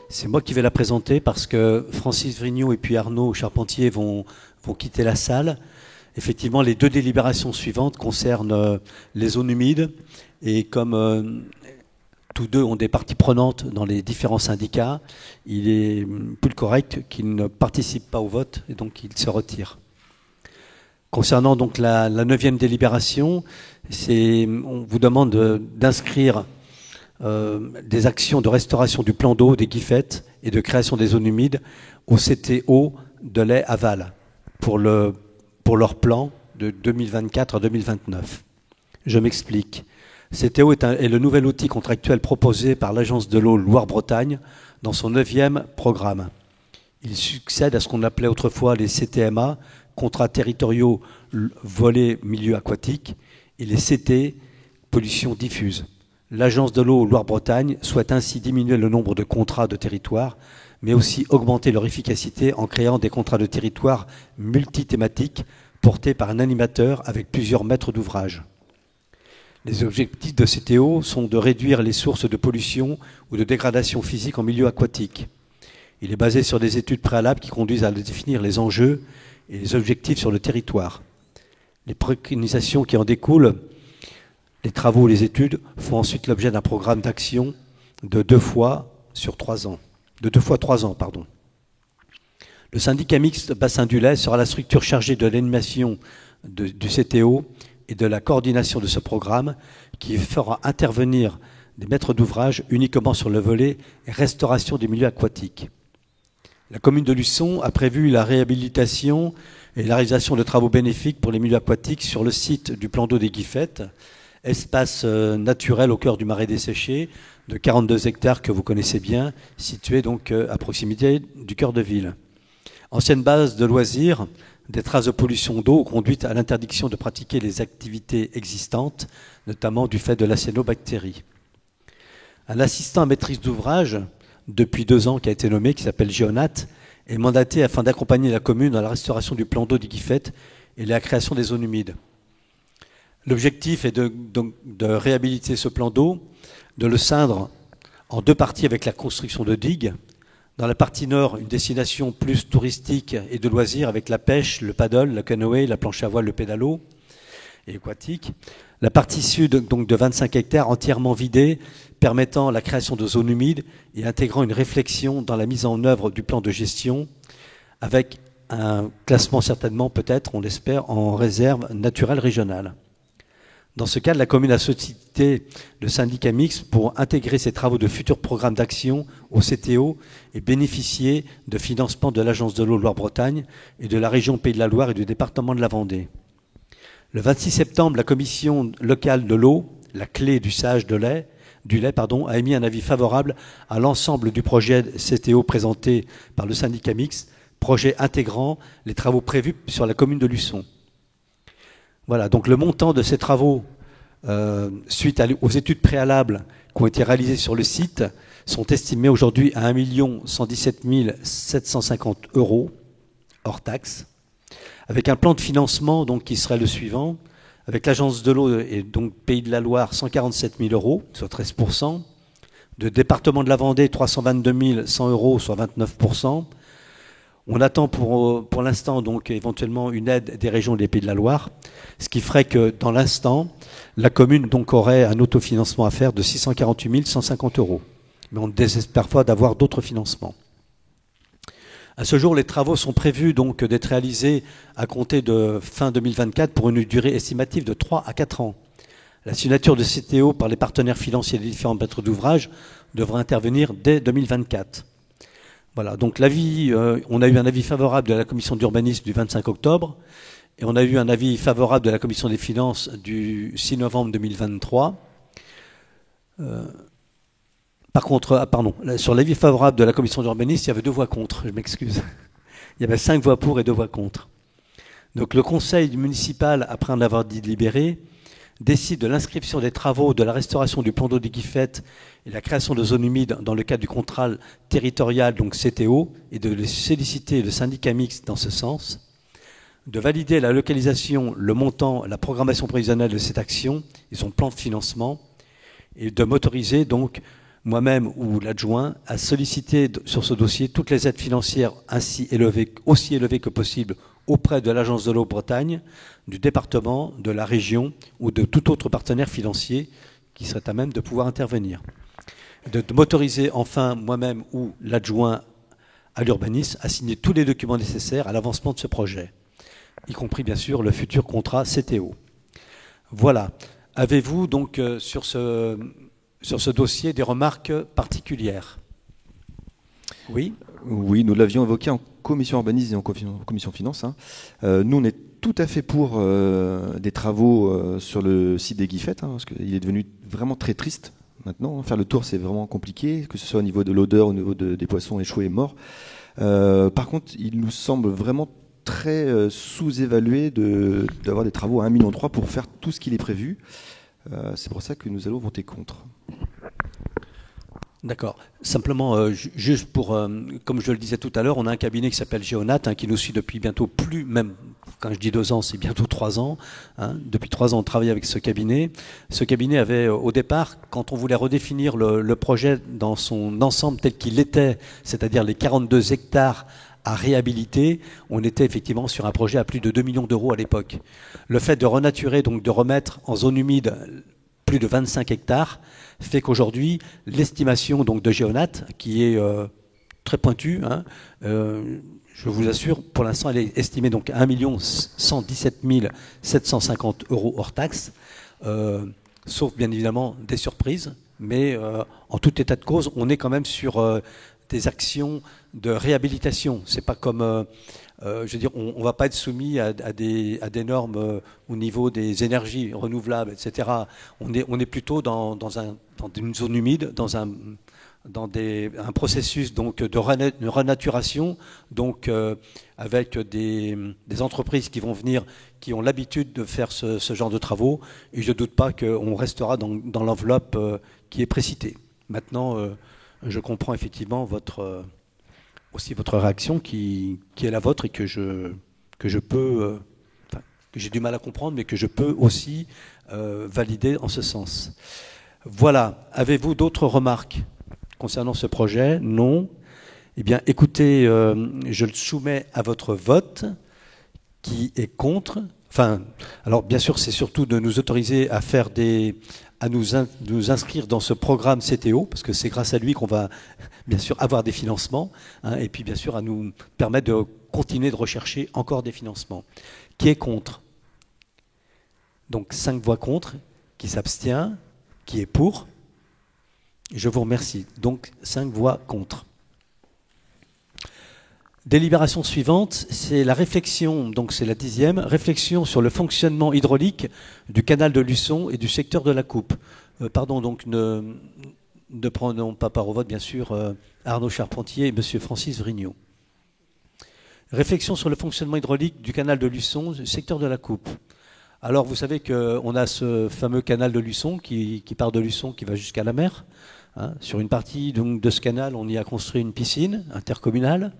c'est moi qui vais la présenter parce que Francis Vrignot et puis Arnaud Charpentier vont quitter la salle. Effectivement, les deux délibérations suivantes concernent les zones humides et comme tous deux ont des parties prenantes dans les différents syndicats, il est plus correct qu'ils ne participent pas au vote et donc ils se retirent. Concernant donc la 9e délibération, on vous demande d'inscrire des actions de restauration du plan d'eau des Guiffettes et de création des zones humides au CTO de lait aval pour leur plan de 2024 à 2029. Je m'explique. CTO est le nouvel outil contractuel proposé par l'Agence de l'eau Loire-Bretagne dans son 9e programme. Il succède à ce qu'on appelait autrefois les CTMA, contrats territoriaux volets milieu aquatique, et les CT, pollution diffuse. L'Agence de l'eau Loire-Bretagne souhaite ainsi diminuer le nombre de contrats de territoire, mais aussi augmenter leur efficacité en créant des contrats de territoire multithématiques portés par un animateur avec plusieurs maîtres d'ouvrage. Les objectifs de CTO sont de réduire les sources de pollution ou de dégradation physique en milieu aquatique. Il est basé sur des études préalables qui conduisent à définir les enjeux et les objectifs sur le territoire. Les préconisations qui en découlent, les travaux et les études, font ensuite l'objet d'un programme d'action de 2 fois 3 ans. Le syndicat mixte Bassin du Lait sera la structure chargée de l'animation du CTO et de la coordination de ce programme qui fera intervenir des maîtres d'ouvrage uniquement sur le volet restauration des milieux aquatiques. La commune de Luçon a prévu la réhabilitation et la réalisation de travaux bénéfiques pour les milieux aquatiques sur le site du plan d'eau des Guiffettes, espace naturel au cœur du Marais desséché de 42 hectares que vous connaissez bien, situé donc à proximité du cœur de ville. Ancienne base de loisirs, des traces de pollution d'eau ont conduit à l'interdiction de pratiquer les activités existantes, notamment du fait de la cyanobactérie. Un assistant à maîtrise d'ouvrage, depuis 2 ans, qui a été nommé, qui s'appelle Géonat, est mandaté afin d'accompagner la commune dans la restauration du plan d'eau des Guiffettes et la création des zones humides. L'objectif est de réhabiliter ce plan d'eau, de le scindre en 2 parties avec la construction de digues. Dans la partie nord, une destination plus touristique et de loisirs avec la pêche, le paddle, le canoë, la planche à voile, le pédalo et aquatique. La partie sud, donc de 25 hectares, entièrement vidée, permettant la création de zones humides et intégrant une réflexion dans la mise en œuvre du plan de gestion avec un classement certainement, peut-être, on l'espère, en réserve naturelle régionale. Dans ce cadre, la commune a sollicité le syndicat mixte pour intégrer ses travaux de futurs programmes d'action au CTO et bénéficier de financement de l'Agence de l'eau Loire-Bretagne et de la région Pays de la Loire et du département de la Vendée. Le 26 septembre, la commission locale de l'eau, la clé du sage du lait, a émis un avis favorable à l'ensemble du projet CTO présenté par le syndicat mixte, projet intégrant les travaux prévus sur la commune de Luçon. Voilà, donc le montant de ces travaux suite aux études préalables qui ont été réalisées sur le site, sont estimées aujourd'hui à 1 117 750 € hors taxe, avec un plan de financement donc, qui serait le suivant, avec l'Agence de l'eau et donc Pays de la Loire, 147 000 €, soit 13%, de département de la Vendée, 322 100 €, soit 29%. On attend pour l'instant donc éventuellement une aide des régions des Pays de la Loire, ce qui ferait que dans l'instant, la commune donc aurait un autofinancement à faire de 648 150 €. Mais on désespère parfois d'avoir d'autres financements. À ce jour, les travaux sont prévus donc d'être réalisés à compter de fin 2024 pour une durée estimative de 3 à 4 ans. La signature de CTO par les partenaires financiers des différents maîtres d'ouvrage devra intervenir dès 2024. Voilà, donc l'avis, on a eu un avis favorable de la commission d'urbanisme du 25 octobre et on a eu un avis favorable de la commission des finances du 6 novembre 2023. Par contre, sur l'avis favorable de la commission d'urbanisme, il y avait 2 voix contre, je m'excuse. Il y avait 5 voix pour et 2 voix contre. Donc le conseil municipal, après en avoir délibéré, décide de l'inscription des travaux de la restauration du plan d'eau des Guiffettes et la création de zones humides dans le cadre du contrat territorial, donc CTO, et de solliciter le syndicat mixte dans ce sens, de valider la localisation, le montant, la programmation prévisionnelle de cette action et son plan de financement, et de m'autoriser donc moi-même ou l'adjoint à solliciter sur ce dossier toutes les aides financières aussi élevées que possible auprès de l'Agence de l'eau Bretagne, du département, de la région ou de tout autre partenaire financier qui serait à même de pouvoir intervenir. De m'autoriser enfin moi-même ou l'adjoint à l'urbanisme à signer tous les documents nécessaires à l'avancement de ce projet, y compris bien sûr le futur contrat CTO. Voilà. Avez-vous donc sur ce dossier des remarques particulières? Oui. Oui, nous l'avions évoqué en commission urbanisme et en commission finance. Nous, on est tout à fait pour des travaux sur le site des Guiffettes, parce qu'il est devenu vraiment très triste maintenant. Faire le tour, c'est vraiment compliqué, que ce soit au niveau de l'odeur, au niveau des poissons échoués et morts. Par contre, il nous semble vraiment très sous-évalué d'avoir des travaux à 1,3 million pour faire tout ce qu'il est prévu. C'est pour ça que nous allons voter contre. D'accord. Simplement, juste pour, comme je le disais tout à l'heure, on a un cabinet qui s'appelle Géonat, qui nous suit depuis bientôt même quand je dis 2 ans, c'est bientôt 3 ans. Depuis 3 ans, on travaille avec ce cabinet. Ce cabinet avait, au départ, quand on voulait redéfinir le projet dans son ensemble tel qu'il était, c'est-à-dire les 42 hectares à réhabiliter, on était effectivement sur un projet à plus de 2 millions d'euros à l'époque. Le fait de renaturer, donc de remettre en zone humide plus de 25 hectares, fait qu'aujourd'hui, l'estimation donc de Géonat, qui est très pointue, je vous assure, pour l'instant, elle est estimée donc à 1 117 750 € hors taxe, sauf bien évidemment des surprises, mais en tout état de cause, on est quand même sur des actions de réhabilitation. C'est pas comme, je veux dire, on ne va pas être soumis à des normes au niveau des énergies renouvelables, etc. On est plutôt dans une zone humide, dans un processus donc de renaturation, donc avec des entreprises qui vont venir, qui ont l'habitude de faire ce genre de travaux, et je ne doute pas qu'on restera dans l'enveloppe qui est précitée. Maintenant, je comprends effectivement aussi votre réaction qui est la vôtre et que je peux, que j'ai du mal à comprendre, mais que je peux aussi valider en ce sens. Voilà. Avez-vous d'autres remarques concernant ce projet? Non. Eh bien, écoutez, je le soumets à votre vote. Qui est contre? Enfin, alors bien sûr, c'est surtout de nous autoriser à faire à nous inscrire dans ce programme CTO, parce que c'est grâce à lui qu'on va bien sûr avoir des financements, et puis bien sûr à nous permettre de continuer de rechercher encore des financements. Qui est contre? Donc 5 voix contre, qui s'abstient, qui est pour? Je vous remercie. Donc 5 voix contre. Délibération suivante, c'est la réflexion, donc c'est la 10e, réflexion sur le fonctionnement hydraulique du canal de Luçon et du secteur de la Coupe. Pardon, donc ne prenons pas part au vote, bien sûr, Arnaud Charpentier et M. Francis Vrignot. Réflexion sur le fonctionnement hydraulique du canal de Luçon, du secteur de la Coupe. Alors, vous savez qu'on a ce fameux canal de Luçon qui part de Luçon, qui va jusqu'à la mer. Hein. Sur une partie donc, de ce canal, on y a construit une piscine intercommunale.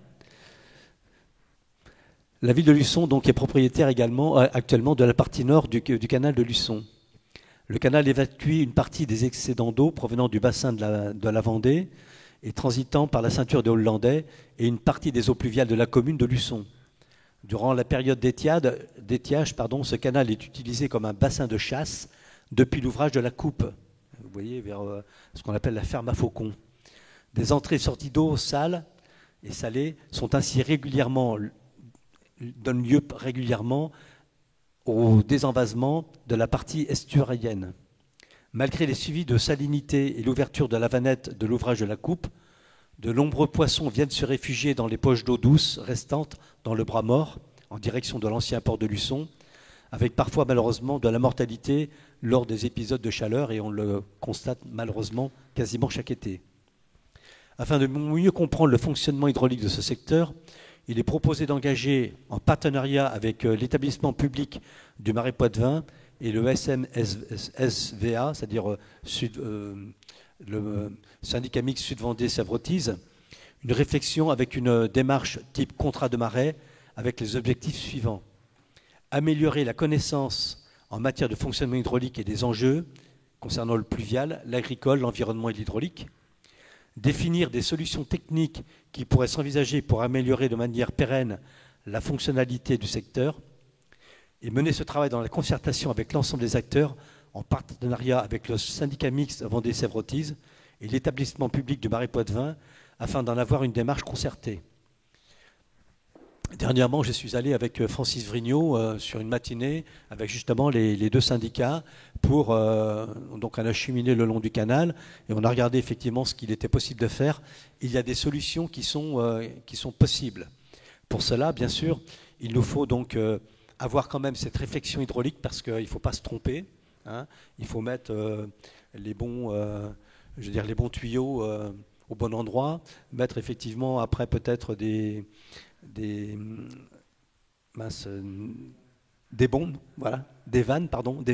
La ville de Luçon donc, est propriétaire également actuellement de la partie nord du canal de Luçon. Le canal évacue une partie des excédents d'eau provenant du bassin de la Vendée et transitant par la ceinture des Hollandais et une partie des eaux pluviales de la commune de Luçon. Durant la période d'étiage, ce canal est utilisé comme un bassin de chasse depuis l'ouvrage de la Coupe, vous voyez, vers ce qu'on appelle la ferme à faucons. Des entrées et sorties d'eau sales et salées sont ainsi donnent lieu régulièrement au désenvasement de la partie estuarienne. Malgré les suivis de salinité et l'ouverture de la vanette de l'ouvrage de la Coupe, de nombreux poissons viennent se réfugier dans les poches d'eau douce restantes dans le bras mort, en direction de l'ancien port de Luçon, avec parfois malheureusement de la mortalité lors des épisodes de chaleur, et on le constate malheureusement quasiment chaque été. Afin de mieux comprendre le fonctionnement hydraulique de ce secteur, il est proposé d'engager, en partenariat avec l'établissement public du Marais Poitevin et le SMSVA, c'est-à-dire le syndicat mixte Sud-Vendée-Sèvres-Otise, une réflexion avec une démarche type contrat de marais avec les objectifs suivants. Améliorer la connaissance en matière de fonctionnement hydraulique et des enjeux concernant le pluvial, l'agricole, l'environnement et l'hydraulique. Définir des solutions techniques qui pourraient s'envisager pour améliorer de manière pérenne la fonctionnalité du secteur et mener ce travail dans la concertation avec l'ensemble des acteurs en partenariat avec le syndicat mixte Vendée-Sèvres-Otise et l'établissement public du Marais Poitevin afin d'en avoir une démarche concertée. Dernièrement, je suis allé avec Francis Vrignot sur une matinée avec justement les deux syndicats pour donc on a cheminé le long du canal et on a regardé effectivement ce qu'il était possible de faire. Il y a des solutions qui sont possibles. Pour cela, bien sûr, il nous faut donc avoir quand même cette réflexion hydraulique parce qu'il ne faut pas se tromper. Hein. Il faut mettre les bons tuyaux au bon endroit, mettre effectivement après peut-être des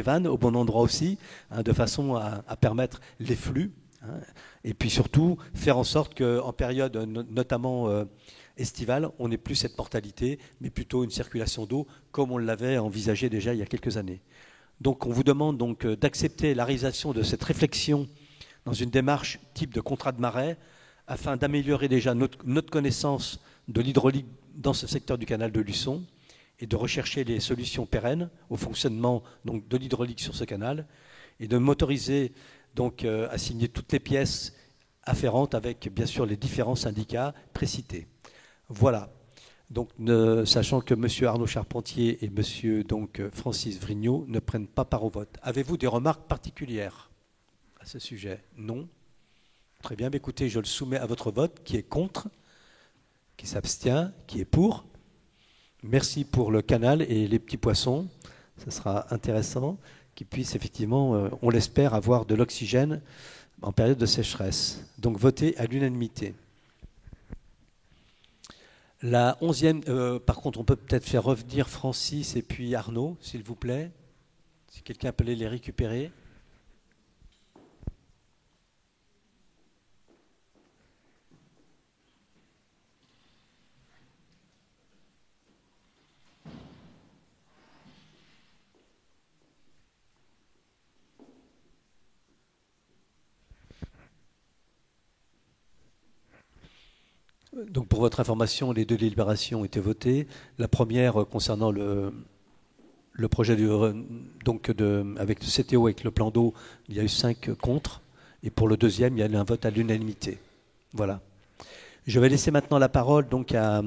vannes au bon endroit aussi, hein, de façon à permettre les flux, hein, et puis surtout faire en sorte qu'en période notamment estivale, on n'ait plus cette mortalité, mais plutôt une circulation d'eau comme on l'avait envisagé déjà il y a quelques années. Donc on vous demande donc d'accepter la réalisation de cette réflexion dans une démarche type de contrat de marais afin d'améliorer déjà notre connaissance de l'hydraulique dans ce secteur du canal de Luçon et de rechercher les solutions pérennes au fonctionnement donc, de l'hydraulique sur ce canal et de m'autoriser donc à signer toutes les pièces afférentes avec bien sûr les différents syndicats précités. Voilà. Donc, sachant que M. Arnaud Charpentier et M. donc, Francis Vrignot ne prennent pas part au vote. Avez-vous des remarques particulières à ce sujet? Non. Très bien. Écoutez, je le soumets à votre vote. Qui est contre? Qui s'abstient? Qui est pour? Merci pour le canal et les petits poissons. Ce sera intéressant qu'ils puissent effectivement, on l'espère, avoir de l'oxygène en période de sécheresse. Donc, votez à l'unanimité. La 11e, par contre, on peut peut-être faire revenir Francis et puis Arnaud, s'il vous plaît. Si quelqu'un peut les récupérer. Donc pour votre information, les deux délibérations ont été votées. La première concernant le projet avec le CTO, avec le plan d'eau, il y a eu 5 contre. Et pour le deuxième, il y a eu un vote à l'unanimité. Voilà. Je vais laisser maintenant la parole donc à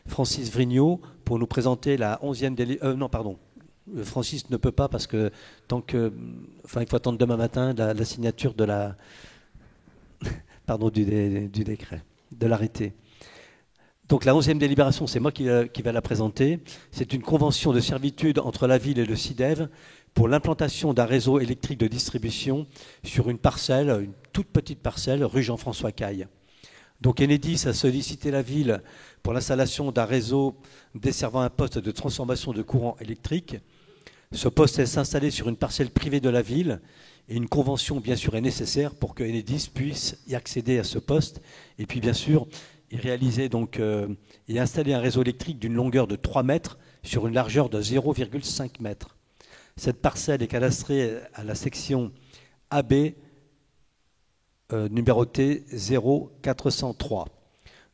Francis Vrignot pour nous présenter la 11e délibération. Non, pardon. Francis ne peut pas parce que il faut attendre demain matin la signature de du décret, de l'arrêté. Donc la 11e délibération, c'est moi qui vais la présenter. C'est une convention de servitude entre la ville et le SIDEV pour l'implantation d'un réseau électrique de distribution sur une parcelle, une toute petite parcelle, rue Jean-François Caille. Donc Enedis a sollicité la ville pour l'installation d'un réseau desservant un poste de transformation de courant électrique Ce poste est installé sur une parcelle privée de la ville et une convention, bien sûr, est nécessaire pour que Enedis puisse y accéder à ce poste. Et puis, bien sûr, y réaliser donc, et installer un réseau électrique d'une longueur de 3 mètres sur une largeur de 0,5 mètres. Cette parcelle est cadastrée à la section AB numérotée 0403.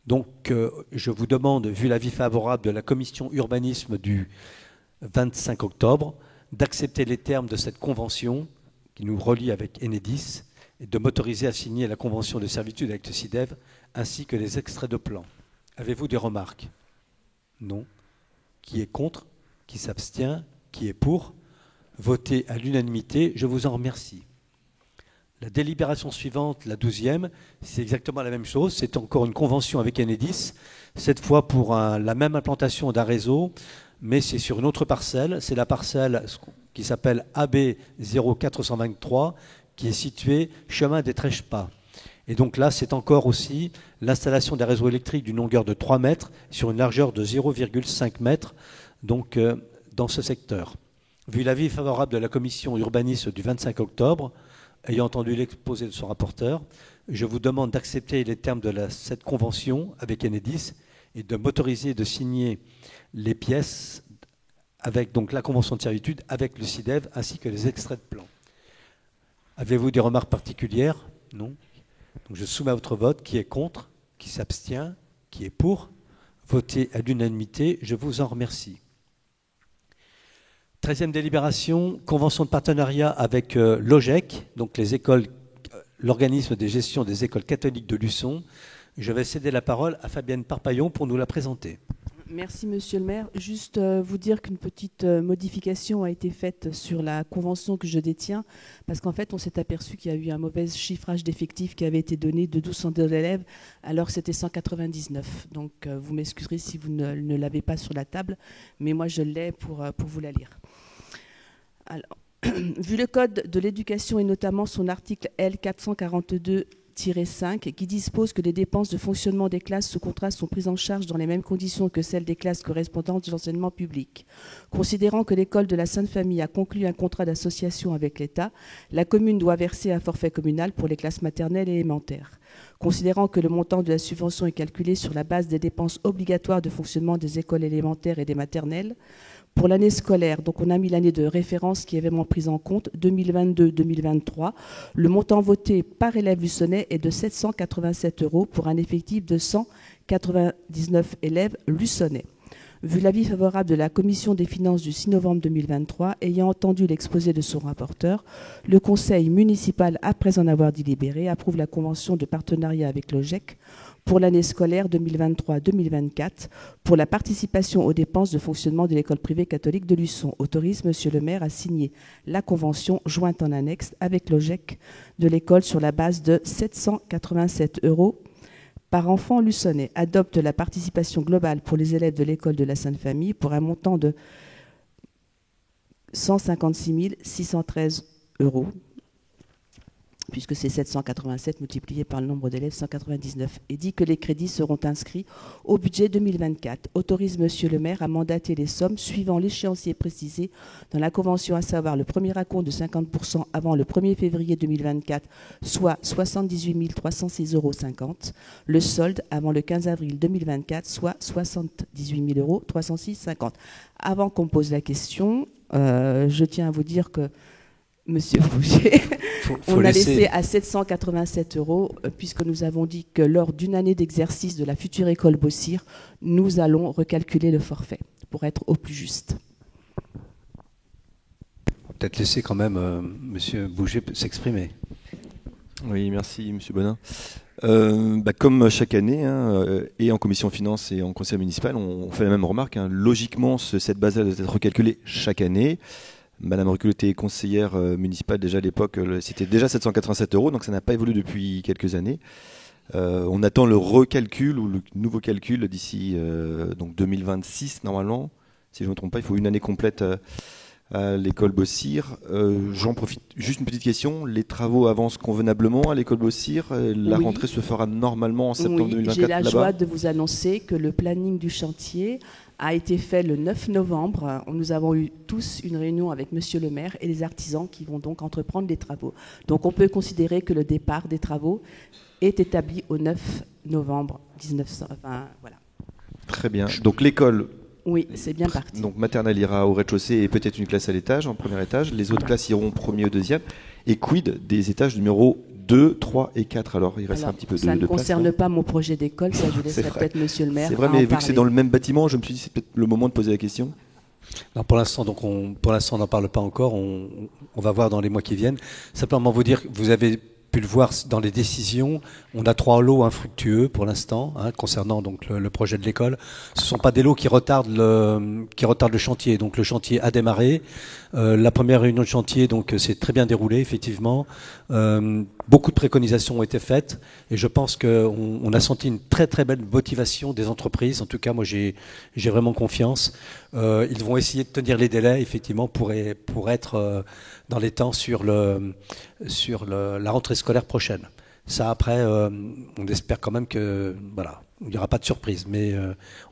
Donc, je vous demande, vu l'avis favorable de la commission urbanisme du 25 octobre, d'accepter les termes de cette convention qui nous relie avec Enedis et de m'autoriser à signer la convention de servitude avec le SIDEV ainsi que les extraits de plan. Avez-vous des remarques? Non. Qui est contre? Qui s'abstient? Qui est pour? Voté à l'unanimité, je vous en remercie. La délibération suivante, la 12e, c'est exactement la même chose. C'est encore une convention avec Enedis, cette fois pour la même implantation d'un réseau, mais c'est sur une autre parcelle. C'est la parcelle qui s'appelle AB 0423, qui est située chemin des Trèches-Pas. Et donc là, c'est encore aussi l'installation d'un réseau électrique d'une longueur de 3 mètres sur une largeur de 0,5 mètres, donc dans ce secteur. Vu l'avis favorable de la commission urbanisme du 25 octobre, ayant entendu l'exposé de son rapporteur, je vous demande d'accepter les termes de cette convention avec Enedis et de m'autoriser de signer les pièces avec donc la convention de servitude avec le SIDEV ainsi que les extraits de plan. Avez-vous des remarques particulières? Non. Donc je soumets à votre vote. Qui est contre? Qui s'abstient? Qui est pour? Voté à l'unanimité. Je vous en remercie. 13e délibération, convention de partenariat avec l'OGEC, donc les écoles, l'organisme de gestion des écoles catholiques de Luçon. Je vais céder la parole à Fabienne Parpaillon pour nous la présenter. Merci Monsieur le maire. Juste vous dire qu'une petite modification a été faite sur la convention que je détiens, parce qu'en fait on s'est aperçu qu'il y a eu un mauvais chiffrage d'effectifs qui avait été donné de 1202 élèves, alors que c'était 199. Donc vous m'excuserez si vous ne l'avez pas sur la table, mais moi je l'ai pour vous la lire. Alors, vu le Code de l'éducation et notamment son article L442-5 qui dispose que les dépenses de fonctionnement des classes sous contrat sont prises en charge dans les mêmes conditions que celles des classes correspondantes de l'enseignement public. Considérant que l'école de la Sainte Famille a conclu un contrat d'association avec l'État, la commune doit verser un forfait communal pour les classes maternelles et élémentaires. Considérant que le montant de la subvention est calculé sur la base des dépenses obligatoires de fonctionnement des écoles élémentaires et des maternelles, pour l'année scolaire, donc on a mis l'année de référence qui est vraiment prise en compte, 2022-2023, le montant voté par élève luçonnais est de 787 € pour un effectif de 199 élèves luçonnais. Vu l'avis favorable de la Commission des finances du 6 novembre 2023, ayant entendu l'exposé de son rapporteur, le Conseil municipal, après en avoir délibéré, approuve la convention de partenariat avec l'OGEC pour l'année scolaire 2023-2024 pour la participation aux dépenses de fonctionnement de l'école privée catholique de Luçon. Autorise Monsieur le maire à signer la convention jointe en annexe avec l'OGEC de l'école sur la base de 787 € par enfant luçonnais. Adopte la participation globale pour les élèves de l'école de la Sainte Famille pour un montant de 156 613 €, puisque c'est 787 multiplié par le nombre d'élèves, 199, et dit que les crédits seront inscrits au budget 2024. Autorise Monsieur le maire à mandater les sommes suivant l'échéancier précisé dans la convention, à savoir le premier acompte de 50% avant le 1er février 2024, soit 78 306,50 €, le solde avant le 15 avril 2024, soit 78 306,50 €. Avant qu'on pose la question, je tiens à vous dire que Monsieur Boucher, on a laissé à 787 €, puisque nous avons dit que lors d'une année d'exercice de la future école Bossir, nous allons recalculer le forfait pour être au plus juste. Peut-être laisser quand même Monsieur Boucher s'exprimer. Oui, merci Monsieur Bonin. Comme chaque année, et en commission finances et en conseil municipal, on fait la même remarque. Logiquement, cette base-là doit être recalculée chaque année. Madame Reculté, conseillère municipale déjà à l'époque, c'était déjà 787 €, donc ça n'a pas évolué depuis quelques années. On attend le recalcul ou le nouveau calcul d'ici donc 2026 normalement. Si je ne me trompe pas, il faut une année complète à l'école Bossir. J'en profite, juste une petite question. Les travaux avancent convenablement à l'école Bossir. La rentrée se fera normalement en septembre 2024 j'ai la là-bas. joie de vous annoncer que le planning du chantier a été fait le 9 novembre. Nous avons eu tous une réunion avec Monsieur le maire et les artisans qui vont donc entreprendre les travaux. Donc on peut considérer que le départ des travaux est établi au 9 novembre 1900. Enfin, voilà. Très bien. Donc l'école... Oui, c'est bien parti. Donc maternelle ira au rez-de-chaussée et peut-être une classe à l'étage, en premier étage. Les autres classes iront au premier ou deuxième. Et quid des étages numéro 2, 3 et 4? Alors il reste un petit peu de place. Ça ne concerne pas mon projet d'école, ça je laisserai peut-être Monsieur le maire. C'est vrai, mais vu que c'est dans le même bâtiment, je me suis dit c'est peut-être le moment de poser la question. Non, pour l'instant, on n'en parle pas encore. On va voir dans les mois qui viennent. Simplement vous dire que vous avez pu le voir dans les décisions, on a 3 lots infructueux pour l'instant, concernant donc le projet de l'école. Ce ne sont pas des lots qui retardent le chantier. Donc le chantier a démarré. La première réunion de chantier donc s'est très bien déroulée, effectivement. Beaucoup de préconisations ont été faites et je pense qu'on a senti une très très belle motivation des entreprises. En tout cas, moi j'ai vraiment confiance. Ils vont essayer de tenir les délais, effectivement, pour être dans les temps sur la rentrée scolaire prochaine. Ça, après, on espère quand même que voilà, il n'y aura pas de surprise, mais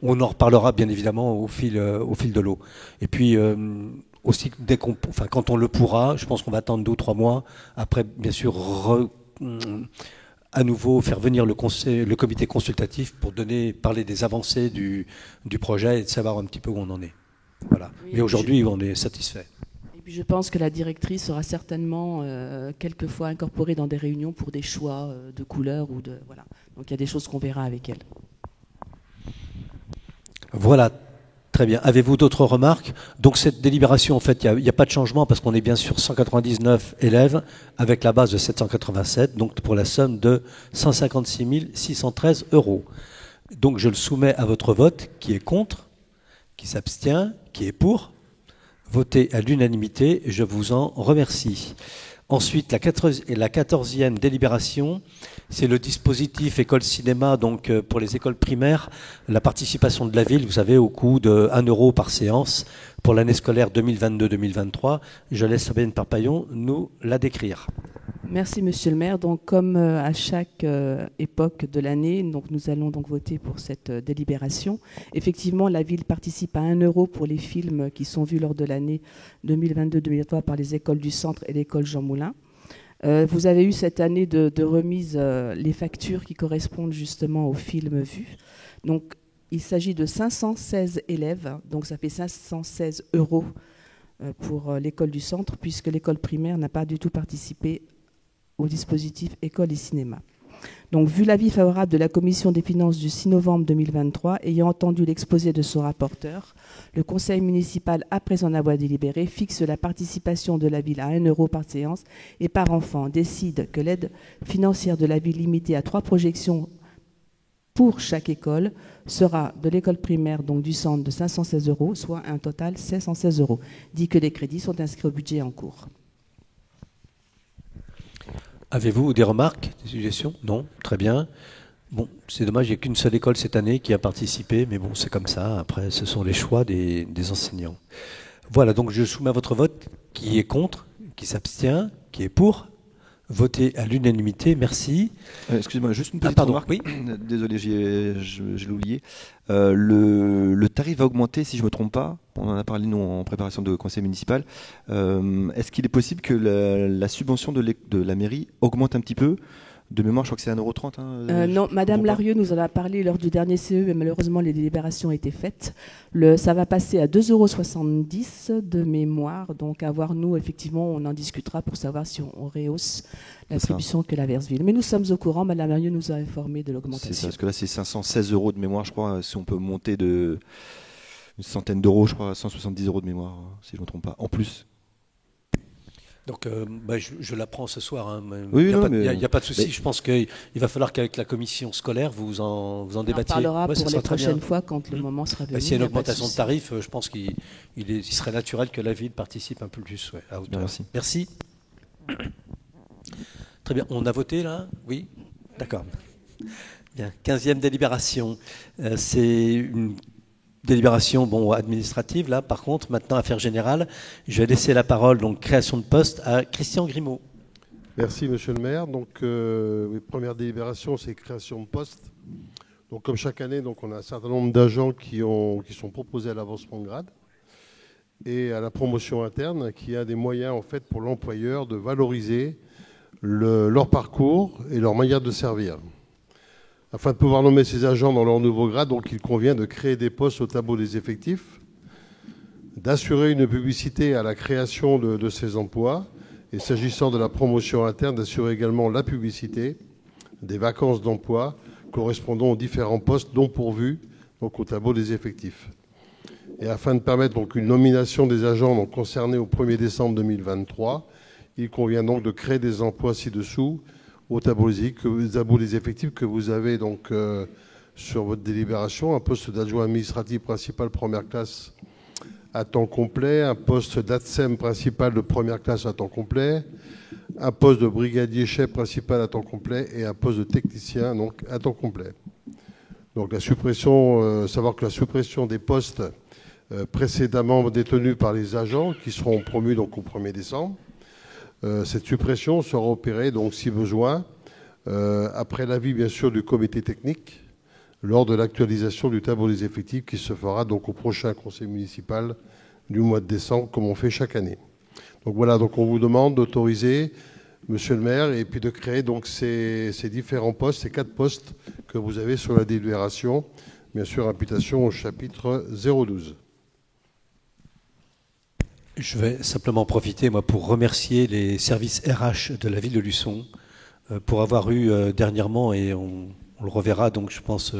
on en reparlera bien évidemment au fil de l'eau. Et puis aussi, quand on le pourra, je pense qu'on va attendre 2 ou 3 mois. Après, bien sûr, à nouveau faire venir le comité consultatif pour parler des avancées du projet et de savoir un petit peu où on en est. Voilà. Oui, mais aujourd'hui, on est satisfait. Et puis je pense que la directrice sera certainement quelquefois incorporée dans des réunions pour des choix de couleurs ou de voilà. Donc il y a des choses qu'on verra avec elle. Voilà. Très bien. Avez-vous d'autres remarques? Donc cette délibération, en fait, il n'y a pas de changement parce qu'on est bien sur 199 élèves avec la base de 787, donc pour la somme de 156 613 €. Donc je le soumets à votre vote. Qui est contre? Qui s'abstient? Qui est pour? Voté à l'unanimité. Je vous en remercie. Ensuite, la 14e délibération, c'est le dispositif école cinéma, donc pour les écoles primaires, la participation de la ville, vous savez, au coût de 1 € par séance pour l'année scolaire 2022-2023. Je laisse Fabienne Parpaillon nous la décrire. Merci Monsieur le maire. Donc comme à chaque époque de l'année, donc nous allons donc voter pour cette délibération. Effectivement, la ville participe à 1 € pour les films qui sont vus lors de l'année 2022-2023 par les écoles du centre et l'école Jean Moulin. Vous avez eu cette année de remise les factures qui correspondent justement aux films vus. Donc il s'agit de 516 élèves, donc ça fait 516 € pour l'école du centre, puisque l'école primaire n'a pas du tout participé au dispositif école et cinéma. Donc, vu l'avis favorable de la commission des finances du 6 novembre 2023, ayant entendu l'exposé de son rapporteur, le conseil municipal, après en avoir délibéré, fixe la participation de la ville à 1 € par séance et par enfant, décide que l'aide financière de la ville limitée à 3 projections pour chaque école sera de l'école primaire, donc du centre, de 516 €, soit un total 716 €. Dit que les crédits sont inscrits au budget en cours. Avez-vous des remarques, des suggestions? Non? Très bien. Bon, c'est dommage, il n'y a qu'une seule école cette année qui a participé, mais bon, c'est comme ça. Après, ce sont les choix des enseignants. Voilà, donc je soumets à votre vote. Qui est contre? Qui s'abstient? Qui est pour? Voté à l'unanimité, merci. Excusez-moi, juste une petite remarque. Oui. Désolé, je l'ai oublié. Le tarif va augmenter, si je ne me trompe pas. On en a parlé, nous, en préparation de conseil municipal. Est-ce qu'il est possible que la subvention de la mairie augmente un petit peu? De mémoire, je crois que c'est 1,30 €. Non, Madame Larieux nous en a parlé lors du dernier CE, mais malheureusement, les délibérations ont été faites. Ça va passer à 2,70 € de mémoire. Donc, à voir, nous, effectivement, on en discutera pour savoir si on rehausse l'attribution que la Verseville. Mais nous sommes au courant. Madame Larieux nous a informé de l'augmentation. C'est ça, parce que là, c'est 516 € de mémoire, je crois. Si on peut monter une centaine d'euros, je crois, 170 € de mémoire, si je ne me trompe pas, en plus. Donc, je l'apprends ce soir. Oui, il n'y a pas de souci. Je pense qu'il va falloir qu'avec la commission scolaire, vous en débattiez. On en parlera pour les prochaines fois quand le moment sera venu. S'il y a une augmentation de tarifs, je pense qu'il serait naturel que la ville participe un peu plus à hauteur. Merci. Très bien. On a voté là? Oui? D'accord. Bien. 15e délibération. C'est une délibération administrative, là, par contre, maintenant, affaire générale. Je vais laisser la parole, donc, création de poste, à Christian Grimaud. Merci, monsieur le maire. Donc, première délibération, c'est création de poste. Donc, comme chaque année, donc, on a un certain nombre d'agents qui sont proposés à l'avancement de grade et à la promotion interne, qui a des moyens, en fait, pour l'employeur de valoriser leur parcours et leur manière de servir. Afin de pouvoir nommer ces agents dans leur nouveau grade, donc il convient de créer des postes au tableau des effectifs, d'assurer une publicité à la création de ces emplois, et s'agissant de la promotion interne, d'assurer également la publicité des vacances d'emploi correspondant aux différents postes non pourvus donc au tableau des effectifs. Et afin de permettre donc une nomination des agents donc concernés au 1er décembre 2023, il convient donc de créer des emplois ci-dessous au tableau des effectifs que vous avez donc sur votre délibération: un poste d'adjoint administratif principal première classe à temps complet, un poste d'ATSEM principal de première classe à temps complet, un poste de brigadier chef principal à temps complet et un poste de technicien donc à temps complet. Donc la suppression, savoir que la suppression des postes précédemment détenus par les agents qui seront promus donc au 1er décembre. Cette suppression sera opérée, donc, si besoin, après l'avis, bien sûr, du comité technique, lors de l'actualisation du tableau des effectifs qui se fera donc au prochain conseil municipal du mois de décembre, comme on fait chaque année. Donc voilà, donc on vous demande d'autoriser, monsieur le maire, et puis de créer donc ces différents postes, ces 4 postes que vous avez sur la délibération, bien sûr, imputation au chapitre 012. Je vais simplement profiter, moi, pour remercier les services RH de la ville de Luçon pour avoir eu dernièrement, et on le reverra, donc je pense,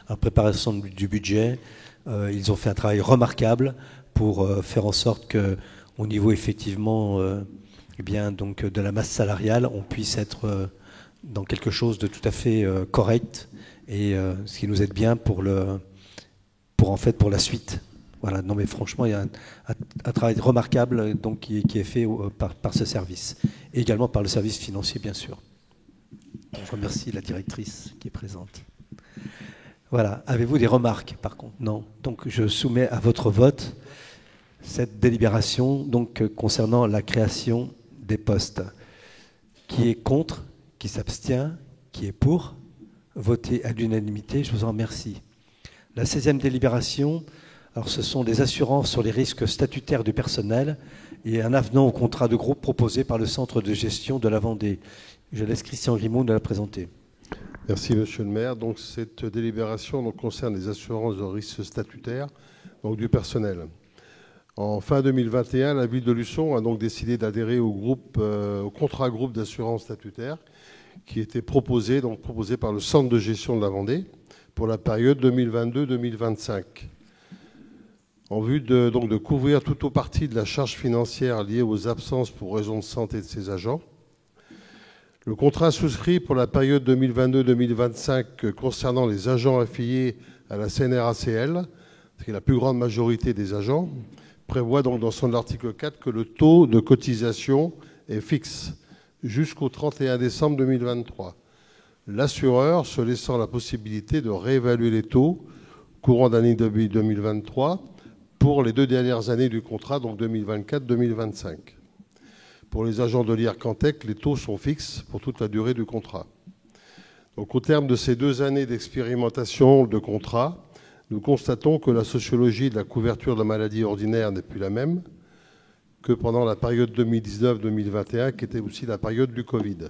en préparation du budget, ils ont fait un travail remarquable pour faire en sorte qu'au niveau, effectivement, eh bien, donc, de la masse salariale, on puisse être dans quelque chose de tout à fait correct, et ce qui nous aide bien pour la suite. Voilà, non mais franchement, il y a un travail remarquable donc, qui est fait par ce service. Et également par le service financier, bien sûr. Donc, je remercie la directrice qui est présente. Voilà. Avez-vous des remarques, par contre? Non. Donc, je soumets à votre vote cette délibération donc, concernant la création des postes. Qui est contre? Qui s'abstient? Qui est pour? Voté à l'unanimité. Je vous en remercie. La 16e délibération... Alors, ce sont des assurances sur les risques statutaires du personnel et un avenant au contrat de groupe proposé par le Centre de gestion de la Vendée. Je laisse Christian Grimaud de la présenter. Merci, monsieur le maire. Donc, cette délibération donc, concerne les assurances de risques statutaires donc, du personnel. En fin 2021, la ville de Luçon a donc décidé d'adhérer au contrat groupe d'assurance statutaire qui était proposé par le Centre de gestion de la Vendée pour la période 2022-2025. En vue de couvrir tout ou partie de la charge financière liée aux absences pour raison de santé de ces agents. Le contrat souscrit pour la période 2022-2025 concernant les agents affiliés à la CNRACL, qui est la plus grande majorité des agents, prévoit donc dans son article 4 que le taux de cotisation est fixe jusqu'au 31 décembre 2023. L'assureur se laissant la possibilité de réévaluer les taux courant d'année 2023 pour les 2 dernières années du contrat, donc 2024-2025. Pour les agents de l'IRCANTEC, les taux sont fixes pour toute la durée du contrat. Donc, au terme de ces 2 années d'expérimentation de contrat, nous constatons que la sociologie de la couverture de la maladie ordinaire n'est plus la même que pendant la période 2019-2021, qui était aussi la période du Covid,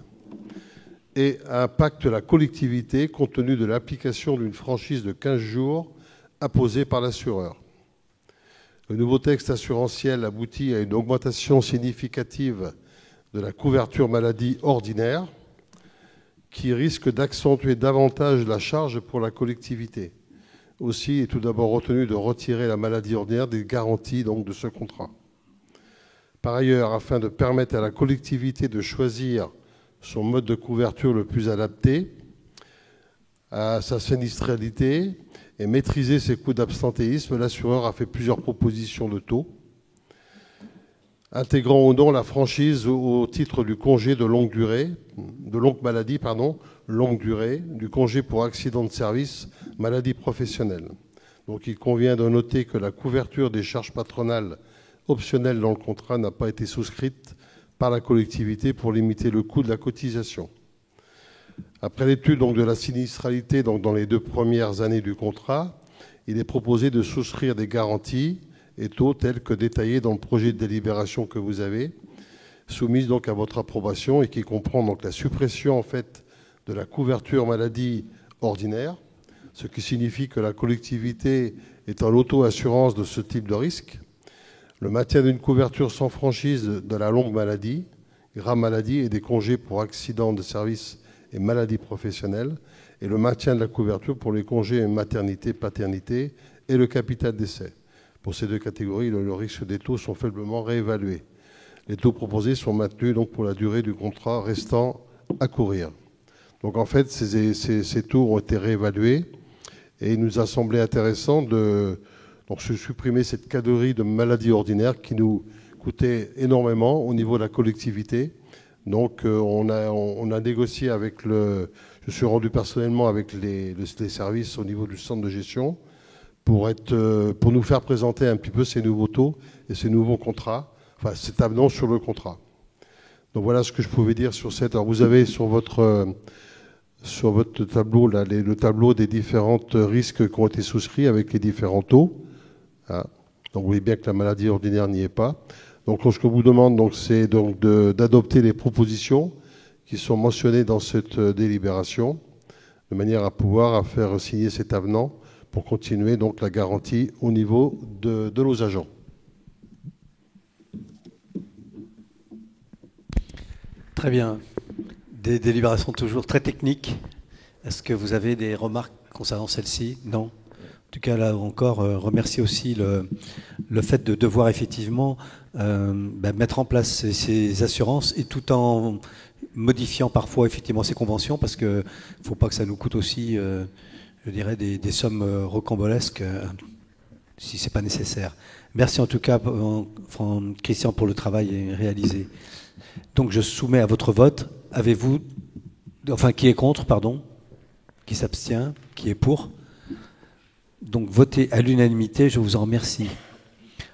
et impacte la collectivité compte tenu de l'application d'une franchise de 15 jours imposée par l'assureur. Le nouveau texte assurantiel aboutit à une augmentation significative de la couverture maladie ordinaire qui risque d'accentuer davantage la charge pour la collectivité. Aussi, il est tout d'abord retenu de retirer la maladie ordinaire des garanties donc, de ce contrat. Par ailleurs, afin de permettre à la collectivité de choisir son mode de couverture le plus adapté à sa sinistralité et maîtriser ses coûts d'absentéisme, l'assureur a fait plusieurs propositions de taux, intégrant ou non la franchise au titre du congé de longue maladie, longue durée, du congé pour accident de service, maladie professionnelle. Donc il convient de noter que la couverture des charges patronales optionnelles dans le contrat n'a pas été souscrite par la collectivité pour limiter le coût de la cotisation. Après l'étude de la sinistralité dans les 2 premières années du contrat, il est proposé de souscrire des garanties et taux tels que détaillés dans le projet de délibération que vous avez, soumise donc à votre approbation et qui comprend donc la suppression en fait de la couverture maladie ordinaire, ce qui signifie que la collectivité est en auto-assurance de ce type de risque, le maintien d'une couverture sans franchise de la longue maladie, grave maladie et des congés pour accidents de service et maladies professionnelles, et le maintien de la couverture pour les congés maternité, paternité et le capital décès. Pour ces 2 catégories, le risque des taux sont faiblement réévalués. Les taux proposés sont maintenus donc pour la durée du contrat restant à courir. Donc en fait, ces taux ont été réévalués et il nous a semblé intéressant de supprimer cette catégorie de maladies ordinaires qui nous coûtait énormément au niveau de la collectivité. Donc on a négocié avec je suis rendu personnellement avec les services au niveau du centre de gestion pour nous faire présenter un petit peu ces nouveaux taux et ces nouveaux contrats, enfin cet avenant sur le contrat. Donc voilà ce que je pouvais dire sur cette. Alors vous avez sur votre tableau là, le tableau des différents risques qui ont été souscrits avec les différents taux. Hein. Donc vous voyez bien que la maladie ordinaire n'y est pas. Donc ce que vous demande, c'est d'adopter les propositions qui sont mentionnées dans cette délibération, de manière à pouvoir faire signer cet avenant pour continuer donc la garantie au niveau de nos agents. Très bien. Des délibérations toujours très techniques. Est-ce que vous avez des remarques concernant celle-ci? Non. En tout cas, là encore, remercier aussi le fait de devoir effectivement mettre en place ces assurances et tout en modifiant parfois effectivement ces conventions, parce qu'il ne faut pas que ça nous coûte aussi, je dirais, des sommes rocambolesques si ce n'est pas nécessaire. Merci en tout cas, Christian, pour le travail réalisé. Donc je soumets à votre vote. Avez-vous, qui est contre, pardon, qui s'abstient, qui est pour? Donc voté à l'unanimité, je vous en remercie.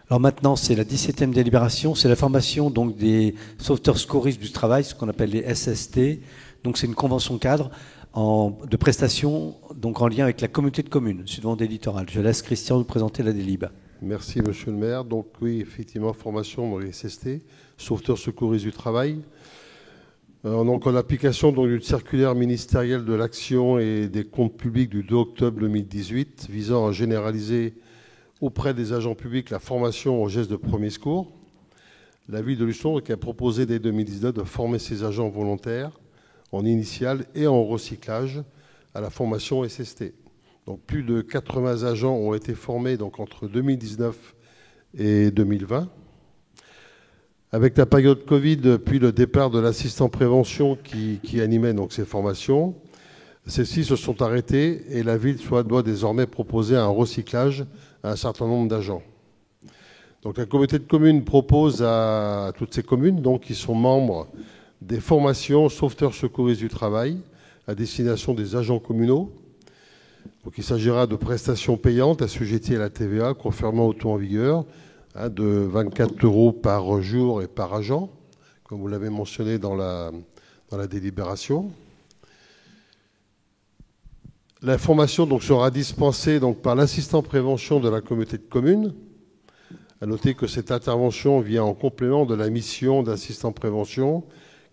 Alors maintenant, c'est la 17e délibération, c'est la formation donc des sauveteurs secouristes du travail, ce qu'on appelle les SST. Donc c'est une convention cadre de prestations donc en lien avec la communauté de communes Sud-Vendée Littoral. Je laisse Christian nous présenter la délib. Merci Monsieur le maire. Donc oui, effectivement, formation dans les SST, sauveteurs secouristes du travail. Donc en application d'une circulaire ministérielle de l'action et des comptes publics du 2 octobre 2018 visant à généraliser auprès des agents publics la formation aux gestes de premier secours, la ville de Luçon a proposé dès 2019 de former ses agents volontaires en initial et en recyclage à la formation SST. Donc plus de 80 agents ont été formés donc entre 2019 et 2020. Avec la période Covid, puis le départ de l'assistant prévention qui animait donc ces formations, celles-ci se sont arrêtées et la ville doit désormais proposer un recyclage à un certain nombre d'agents. Donc la communauté de communes propose à toutes ces communes donc, qui sont membres des formations sauveteurs secouristes du travail à destination des agents communaux. Donc il s'agira de prestations payantes assujetties à la TVA, conformément au taux en vigueur, de 24 € par jour et par agent, comme vous l'avez mentionné dans la délibération. La formation donc, sera dispensée donc, par l'assistant prévention de la communauté de communes. À noter que cette intervention vient en complément de la mission d'assistant prévention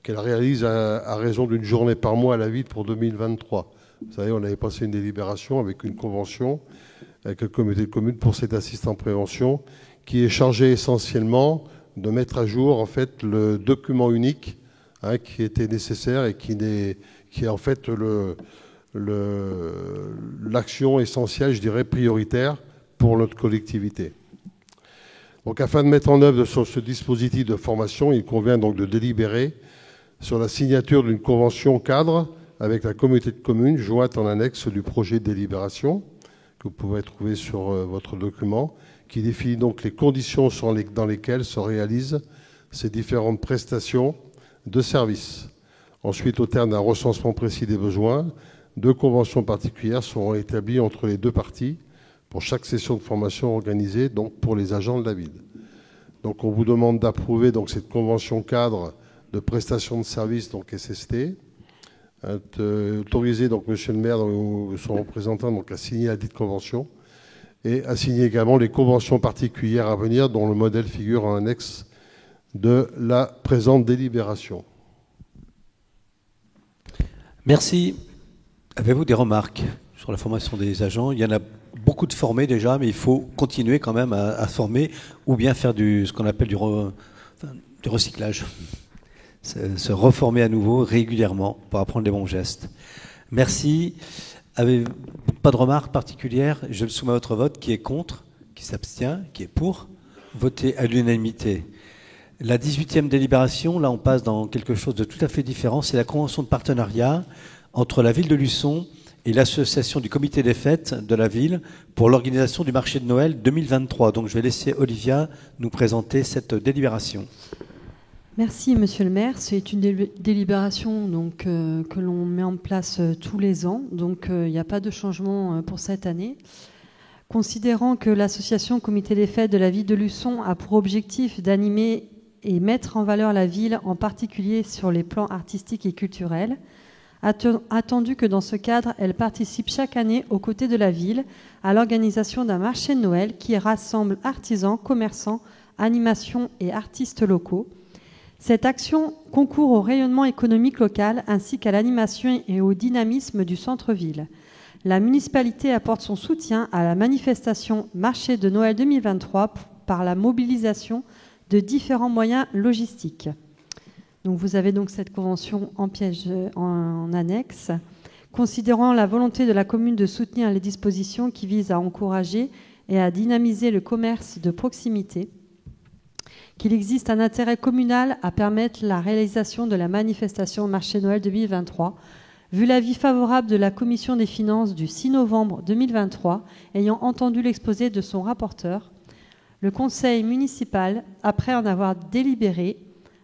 qu'elle réalise à raison d'une journée par mois à la ville pour 2023. Vous savez, on avait passé une délibération avec une convention avec la communauté de communes pour cet assistant prévention qui est chargé essentiellement de mettre à jour en fait le document unique qui était nécessaire et qui est en fait l'action essentielle, je dirais prioritaire pour notre collectivité. Donc afin de mettre en œuvre ce dispositif de formation, il convient donc de délibérer sur la signature d'une convention cadre avec la communauté de communes jointe en annexe du projet de délibération que vous pouvez trouver sur votre document, qui définit donc les conditions dans lesquelles se réalisent ces différentes prestations de services. Ensuite, au terme d'un recensement précis des besoins, 2 conventions particulières seront établies entre les 2 parties pour chaque session de formation organisée donc, pour les agents de la ville. Donc on vous demande d'approuver donc, cette convention cadre de prestation de services, donc SST, autoriser donc Monsieur le maire ou son représentant donc, à signer la dite convention et à signer également les conventions particulières à venir dont le modèle figure en annexe de la présente délibération. Merci. Avez-vous des remarques sur la formation des agents? Il y en a beaucoup de formés déjà, mais il faut continuer quand même à former ou bien faire ce qu'on appelle du recyclage. Se reformer à nouveau régulièrement pour apprendre les bons gestes. Merci. Avez pas de remarques particulières? Je le soumets à votre vote. Qui est contre? Qui s'abstient? Qui est pour? Voter à l'unanimité. La 18e délibération, là on passe dans quelque chose de tout à fait différent. C'est la convention de partenariat entre la ville de Luçon et l'association du comité des fêtes de la ville pour l'organisation du marché de Noël 2023. Donc je vais laisser Olivia nous présenter cette délibération. Merci, Monsieur le maire. C'est une délibération donc, que l'on met en place tous les ans. Donc, il n'y a pas de changement pour cette année. Considérant que l'association Comité des Fêtes de la ville de Luçon a pour objectif d'animer et mettre en valeur la ville, en particulier sur les plans artistiques et culturels, attendu que dans ce cadre, elle participe chaque année aux côtés de la ville à l'organisation d'un marché de Noël qui rassemble artisans, commerçants, animations et artistes locaux. Cette action concourt au rayonnement économique local ainsi qu'à l'animation et au dynamisme du centre-ville. La municipalité apporte son soutien à la manifestation Marché de Noël 2023 par la mobilisation de différents moyens logistiques. Donc vous avez donc cette convention en piège en annexe. Considérant la volonté de la commune de soutenir les dispositions qui visent à encourager et à dynamiser le commerce de proximité, qu'il existe un intérêt communal à permettre la réalisation de la manifestation Marché Noël 2023, vu l'avis favorable de la Commission des finances du 6 novembre 2023, ayant entendu l'exposé de son rapporteur, le Conseil municipal, après en avoir délibéré,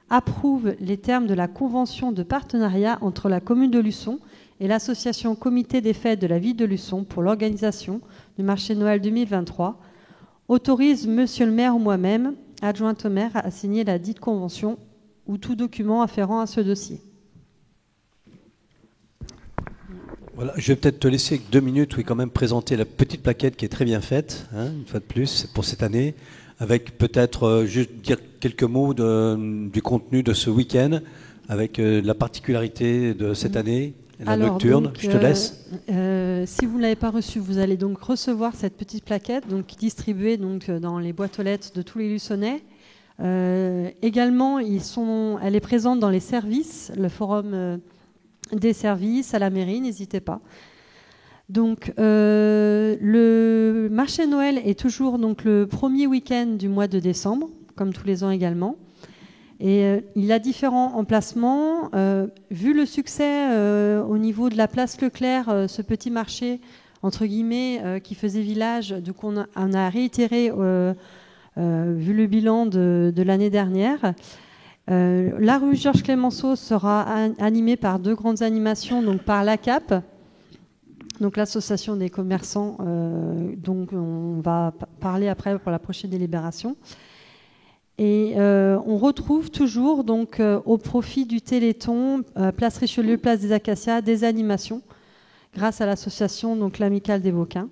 approuve les termes de la convention de partenariat entre la commune de Luçon et l'association Comité des Fêtes de la ville de Luçon pour l'organisation du Marché Noël 2023, autorise Monsieur le maire ou moi-même, adjointe au maire, à signer la dite convention ou tout document afférent à ce dossier. Voilà, je vais peut-être te laisser 2 minutes, oui, quand même présenter la petite plaquette qui est très bien faite, hein, une fois de plus, pour cette année, avec peut-être juste dire quelques mots du contenu de ce week-end, avec la particularité de cette année, la nocturne. Donc, je te laisse. Si vous ne l'avez pas reçue, vous allez donc recevoir cette petite plaquette, donc distribuée donc dans les boîtes aux lettres de tous les Luçonnais. Également, elle est présente dans les services, le forum des services à la mairie, n'hésitez pas. Donc, le marché Noël est toujours donc, le premier week-end du mois de décembre, comme tous les ans également. Et il a différents emplacements. Vu le succès au niveau de la place Leclerc, ce petit marché, entre guillemets, qui faisait village, donc on a réitéré, vu le bilan de l'année dernière. La rue Georges Clemenceau sera animée par 2 grandes animations, donc par l'ACAP, donc l'association des commerçants, donc on va parler après pour la prochaine délibération. Et on retrouve toujours donc au profit du Téléthon, place Richelieu, place des Acacias, des animations, grâce à l'association donc l'Amicale des Vauquins,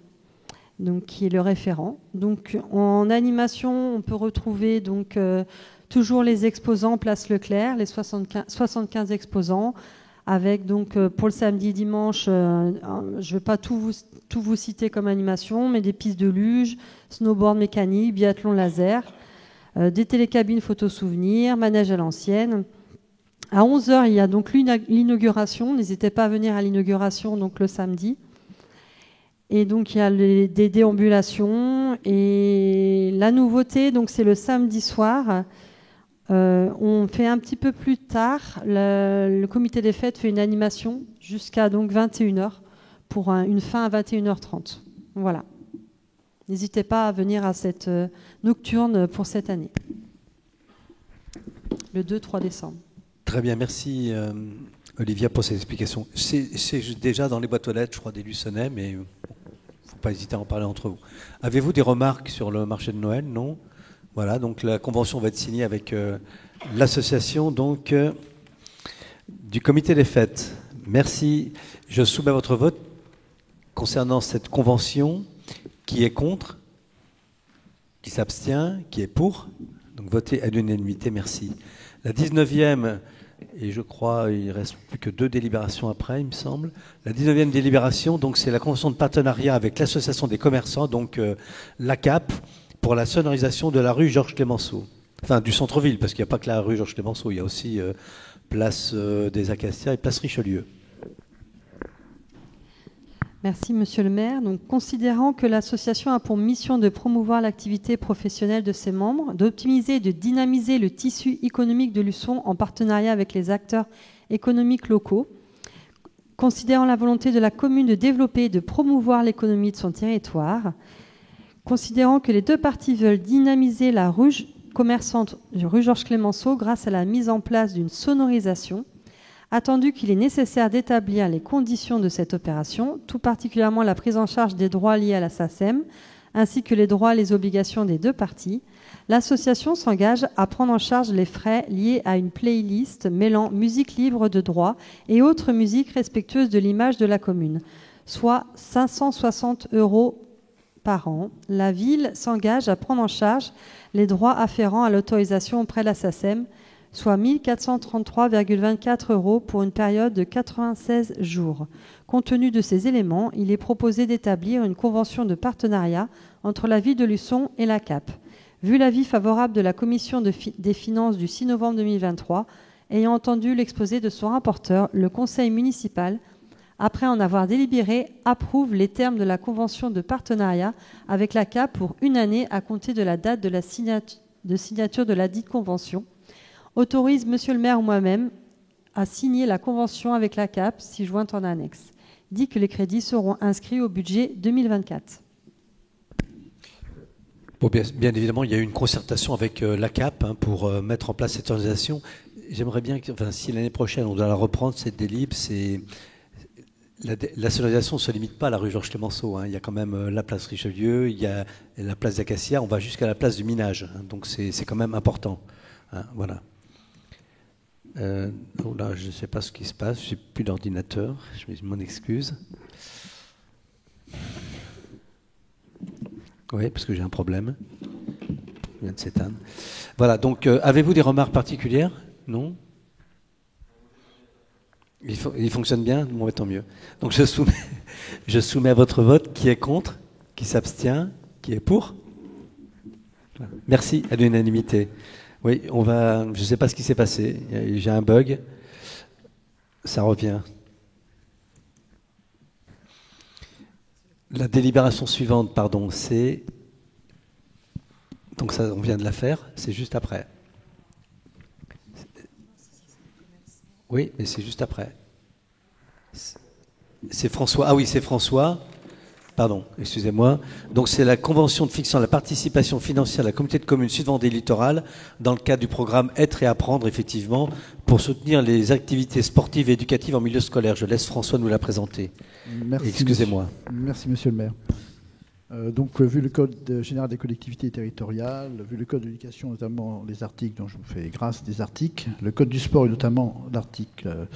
donc qui est le référent. Donc en animation, on peut retrouver donc toujours les exposants place Leclerc, les 75 exposants, avec donc pour le samedi et dimanche, je ne vais pas tout vous citer comme animation, mais des pistes de luge, snowboard mécanique, biathlon laser, des télécabines photo-souvenirs, manège à l'ancienne. À 11h, il y a donc l'inauguration. N'hésitez pas à venir à l'inauguration donc le samedi. Et donc il y a des déambulations. Et la nouveauté, donc c'est le samedi soir. On fait un petit peu plus tard. Le comité des fêtes fait une animation jusqu'à donc 21h pour une fin à 21h30. Voilà. N'hésitez pas à venir à cette nocturne pour cette année, le 2-3 décembre. Très bien, merci Olivia pour ces explications. C'est déjà dans les boîtes aux lettres, je crois, des Luçonnais, mais faut pas hésiter à en parler entre vous. Avez-vous des remarques sur le marché de Noël? Non. Voilà, donc la convention va être signée avec l'association donc du comité des fêtes. Merci. Je soumets à votre vote concernant cette convention. Qui est contre? Qui s'abstient? Qui est pour? Donc votez à l'unanimité, merci. La 19e, et je crois il ne reste plus que 2 délibérations après, il me semble. La 19e délibération, donc c'est la convention de partenariat avec l'association des commerçants, donc l'ACAP, pour la sonorisation de la rue Georges Clemenceau. Enfin, du centre-ville, parce qu'il n'y a pas que la rue Georges Clemenceau, il y a aussi place des Acacias et place Richelieu. Merci, Monsieur le maire. Donc, considérant que l'association a pour mission de promouvoir l'activité professionnelle de ses membres, d'optimiser et de dynamiser le tissu économique de Luçon en partenariat avec les acteurs économiques locaux, considérant la volonté de la commune de développer et de promouvoir l'économie de son territoire, considérant que les 2 parties veulent dynamiser la rue commerçante rue Georges Clemenceau grâce à la mise en place d'une sonorisation, attendu qu'il est nécessaire d'établir les conditions de cette opération, tout particulièrement la prise en charge des droits liés à la SACEM, ainsi que les droits et les obligations des 2 parties, l'association s'engage à prendre en charge les frais liés à une playlist mêlant musique libre de droit et autres musiques respectueuses de l'image de la commune, soit 560 € par an. La ville s'engage à prendre en charge les droits afférents à l'autorisation auprès de la SACEM, soit 1 433,24 € pour une période de 96 jours. Compte tenu de ces éléments, il est proposé d'établir une convention de partenariat entre la ville de Luçon et la CAP. Vu l'avis favorable de la commission des finances du 6 novembre 2023, ayant entendu l'exposé de son rapporteur, le conseil municipal, après en avoir délibéré, approuve les termes de la convention de partenariat avec la CAP pour 1 année à compter de la date de la signature de la dite convention, autorise Monsieur le maire ou moi-même à signer la convention avec la CAP, si jointe en annexe. Dit que les crédits seront inscrits au budget 2024. Bon, bien évidemment, il y a eu une concertation avec la CAP pour mettre en place cette organisation. J'aimerais bien que, si l'année prochaine on doit la reprendre, cette délib, la sonorisation ne se limite pas à la rue Georges Clemenceau. Il y a quand même la place Richelieu, il y a la place d'Acacia, on va jusqu'à la place du Minage. Donc c'est quand même important. Voilà. Là, je ne sais pas ce qui se passe, je n'ai plus d'ordinateur, je m'en excuse. Oui, parce que j'ai un problème. Il vient de s'éteindre. Voilà, donc avez-vous des remarques particulières? Non? Il fonctionne bien? Bon, tant mieux. Donc je soumets à votre vote. Qui est contre? Qui s'abstient? Qui est pour? Merci, à l'unanimité. Oui, je ne sais pas ce qui s'est passé. J'ai un bug. Ça revient. La délibération suivante, pardon, c'est... Donc ça, on vient de la faire, c'est juste après. Oui, mais c'est juste après. C'est François. Ah oui, c'est François. Pardon, excusez-moi. Donc c'est la convention de fixant la participation financière de la communauté de communes Sud-Vendée littorale dans le cadre du programme Être et Apprendre, effectivement, pour soutenir les activités sportives et éducatives en milieu scolaire. Je laisse François nous la présenter. Merci. Excusez-moi. Merci, monsieur le maire. Donc, vu le Code général des collectivités territoriales, vu le Code de l'éducation, notamment les articles dont je vous fais grâce des articles, le Code du sport et notamment l'article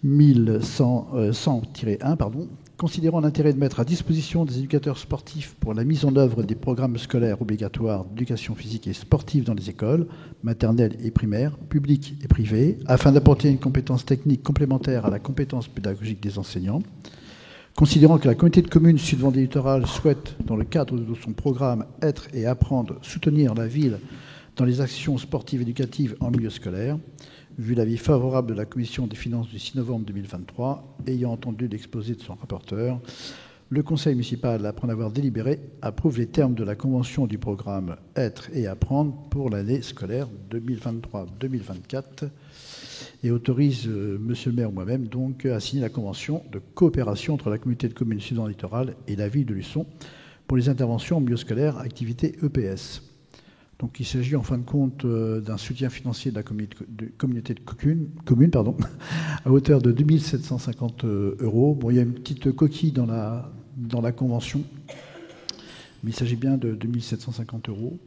1100-1, considérant l'intérêt de mettre à disposition des éducateurs sportifs pour la mise en œuvre des programmes scolaires obligatoires d'éducation physique et sportive dans les écoles, maternelles et primaires, publiques et privées, afin d'apporter une compétence technique complémentaire à la compétence pédagogique des enseignants. Considérant que la communauté de communes Sud-Vendée littorale souhaite, dans le cadre de son programme Être et Apprendre, soutenir la ville dans les actions sportives et éducatives en milieu scolaire, vu l'avis favorable de la commission des finances du 6 novembre 2023, ayant entendu l'exposé de son rapporteur, le conseil municipal, après en avoir délibéré, approuve les termes de la convention du programme Être et Apprendre pour l'année scolaire 2023-2024 et autorise monsieur le maire ou moi-même donc à signer la convention de coopération entre la communauté de communes Sud-Vendée littorale et la ville de Luçon pour les interventions en milieu scolaire, activité EPS. Donc il s'agit en fin de compte d'un soutien financier de la communauté de communes à hauteur de 2 750 €. Bon, il y a une petite coquille dans dans la convention. Mais il s'agit bien de 2 750 €.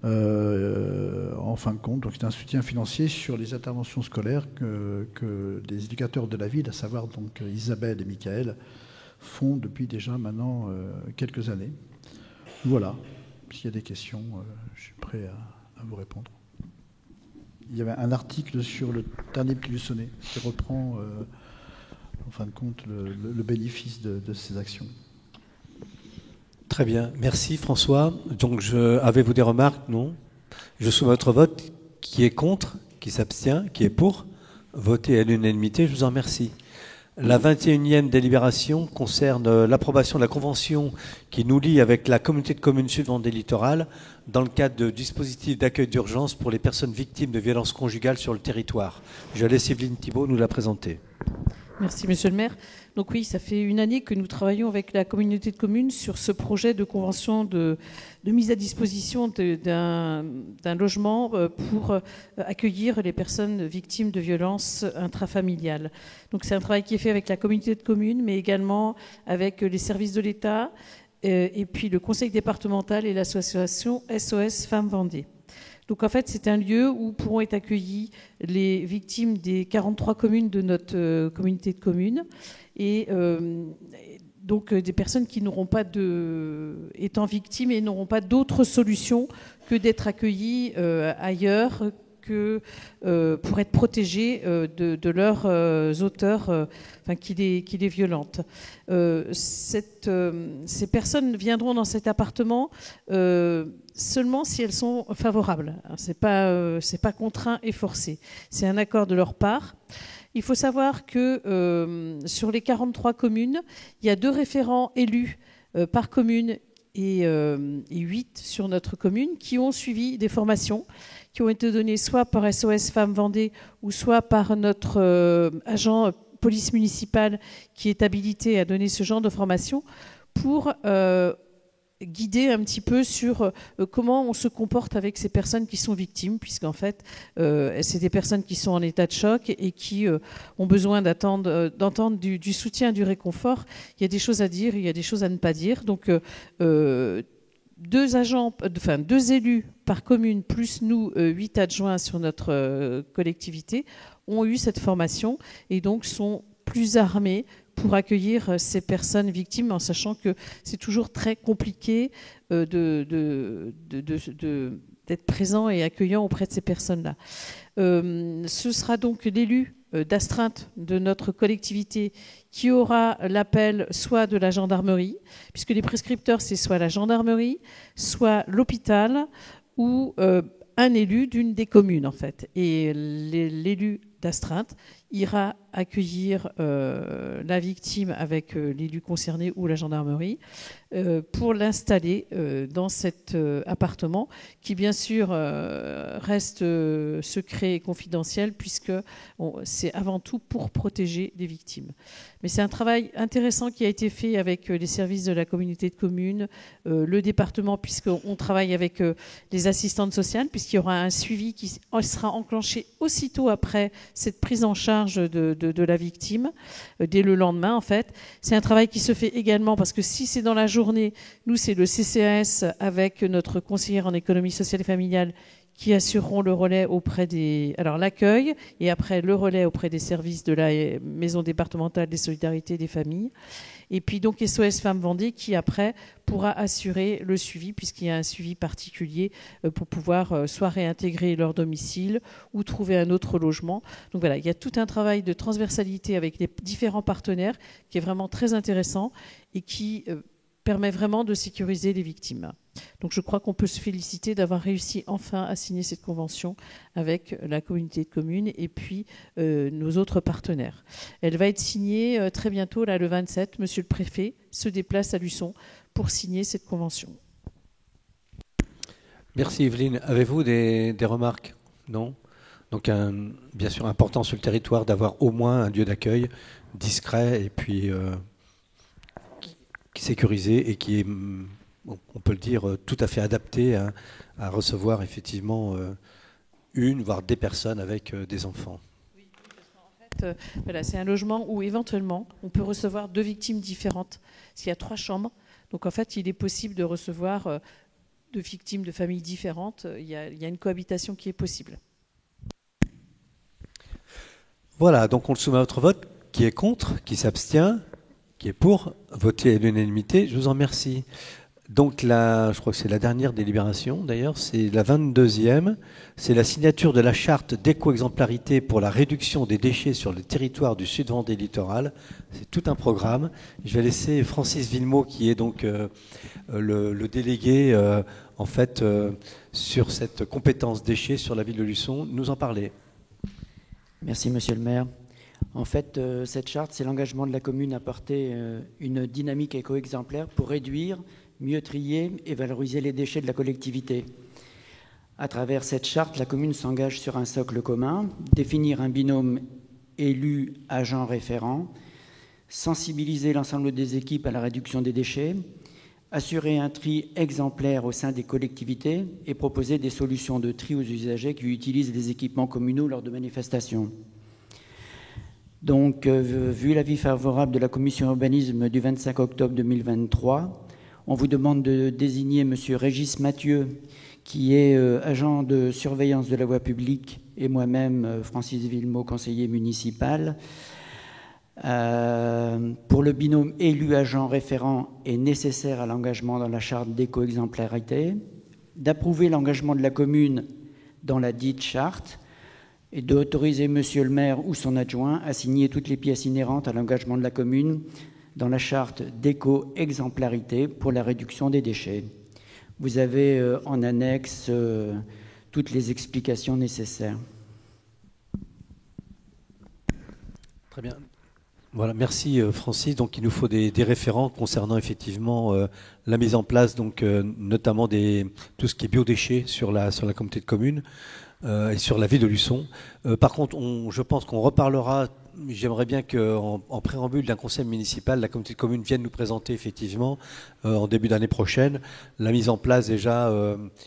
En fin de compte, donc c'est un soutien financier sur les interventions scolaires que les éducateurs de la ville, à savoir donc Isabelle et Michael, font depuis déjà maintenant quelques années. Voilà. S'il y a des questions, je suis prêt à vous répondre. Il y avait un article sur le dernier petit sonnet qui reprend, en fin de compte, le bénéfice de ces actions. Très bien. Merci François. Donc, avez-vous des remarques? Non. Je soumets votre vote. Qui est contre? Qui s'abstient? Qui est pour? Voté à l'unanimité. Je vous en remercie. La 21e délibération concerne l'approbation de la convention qui nous lie avec la communauté de communes Sud-Vendée Littoral dans le cadre de dispositifs d'accueil d'urgence pour les personnes victimes de violences conjugales sur le territoire. Je laisse Evelyne Thibault nous la présenter. Merci, Monsieur le maire. Donc oui, ça fait une année que nous travaillons avec la communauté de communes sur ce projet de convention de mise à disposition d'un logement pour accueillir les personnes victimes de violences intrafamiliales. Donc c'est un travail qui est fait avec la communauté de communes, mais également avec les services de l'État et puis le conseil départemental et l'association SOS Femmes Vendée. Donc en fait, c'est un lieu où pourront être accueillies les victimes des 43 communes de notre communauté de communes et donc des personnes qui n'auront pas étant victimes et n'auront pas d'autre solution que d'être accueillies ailleurs que pour être protégées de leurs auteurs qui les violentent. Ces personnes viendront dans cet appartement seulement si elles sont favorables. C'est pas contraint et forcé. C'est un accord de leur part. Il faut savoir que sur les 43 communes, il y a 2 référents élus par commune et 8 sur notre commune qui ont suivi des formations qui ont été données soit par SOS Femmes Vendée ou soit par notre agent police municipale qui est habilité à donner ce genre de formation pour guider un petit peu sur comment on se comporte avec ces personnes qui sont victimes, puisqu'en fait, c'est des personnes qui sont en état de choc et qui ont besoin d'entendre du soutien, du réconfort. Il y a des choses à dire, il y a des choses à ne pas dire. Donc, 2 élus par commune, plus nous, 8 adjoints sur notre collectivité, ont eu cette formation et donc sont plus armés pour accueillir ces personnes victimes, en sachant que c'est toujours très compliqué d'être présent et accueillant auprès de ces personnes-là. Ce sera donc l'élu d'astreinte de notre collectivité qui aura l'appel soit de la gendarmerie, puisque les prescripteurs, c'est soit la gendarmerie, soit l'hôpital ou un élu d'une des communes, en fait. Et l'élu d'astreinte ira accueillir la victime avec l'élu concerné ou la gendarmerie pour l'installer dans cet appartement qui bien sûr reste secret et confidentiel puisque c'est avant tout pour protéger les victimes. Mais c'est un travail intéressant qui a été fait avec les services de la communauté de communes, le département puisqu'on travaille avec les assistantes sociales puisqu'il y aura un suivi qui sera enclenché aussitôt après cette prise en charge de la victime, dès le lendemain en fait. C'est un travail qui se fait également parce que si c'est dans la journée, nous c'est le CCAS avec notre conseillère en économie sociale et familiale qui assureront le relais auprès l'accueil et après le relais auprès des services de la maison départementale des solidarités des familles. Et puis donc SOS Femmes Vendée qui après pourra assurer le suivi puisqu'il y a un suivi particulier pour pouvoir soit réintégrer leur domicile ou trouver un autre logement. Donc voilà, il y a tout un travail de transversalité avec les différents partenaires qui est vraiment très intéressant et qui permet vraiment de sécuriser les victimes. Donc je crois qu'on peut se féliciter d'avoir réussi enfin à signer cette convention avec la communauté de communes et puis nos autres partenaires. Elle va être signée très bientôt, là, le 27. Monsieur le préfet se déplace à Luçon pour signer cette convention. Merci Evelyne. Avez-vous des remarques? Non? Donc bien sûr important sur le territoire d'avoir au moins un lieu d'accueil discret et puis sécurisé et qui est, on peut le dire, tout à fait adapté à recevoir effectivement une, voire des personnes avec des enfants. Oui, parce qu'en fait, fait, voilà, c'est un logement où éventuellement on peut recevoir 2 victimes différentes. S'il y a 3 chambres, donc en fait, il est possible de recevoir 2 victimes de familles différentes. Il y a une cohabitation qui est possible. Voilà, donc on le soumet à votre vote. Qui est contre, qui s'abstient, qui est pour, voter à l'unanimité. Je vous en remercie. Donc je crois que c'est la dernière délibération d'ailleurs, c'est la 22e. C'est la signature de la charte d'éco-exemplarité pour la réduction des déchets sur le territoire du Sud-Vendée littoral. C'est tout un programme. Je vais laisser Francis Villemot, qui est donc le délégué en fait sur cette compétence déchets sur la ville de Luçon, nous en parler. Merci Monsieur le maire. En fait, cette charte, c'est l'engagement de la commune à porter une dynamique éco-exemplaire pour réduire, mieux trier et valoriser les déchets de la collectivité. À travers cette charte, la commune s'engage sur un socle commun, définir un binôme élu-agent référent, sensibiliser l'ensemble des équipes à la réduction des déchets, assurer un tri exemplaire au sein des collectivités et proposer des solutions de tri aux usagers qui utilisent les équipements communaux lors de manifestations. Donc, vu l'avis favorable de la commission urbanisme du 25 octobre 2023, on vous demande de désigner M. Régis Mathieu, qui est agent de surveillance de la voie publique, et moi-même, Francis Villemot, conseiller municipal. Pour le binôme élu-agent référent est nécessaire à l'engagement dans la charte d'éco-exemplarité, d'approuver l'engagement de la commune dans la dite charte, et d'autoriser Monsieur le maire ou son adjoint à signer toutes les pièces inhérentes à l'engagement de la commune dans la charte d'éco-exemplarité pour la réduction des déchets. Vous avez en annexe toutes les explications nécessaires. Très bien. Voilà, merci Francis. Donc il nous faut des référents concernant effectivement la mise en place, donc notamment tout ce qui est biodéchets sur la communauté de communes. Et sur la ville de Luçon. Par contre, je pense qu'on reparlera. J'aimerais bien qu'en préambule d'un conseil municipal, la communauté de communes vienne nous présenter effectivement en début d'année prochaine la mise en place déjà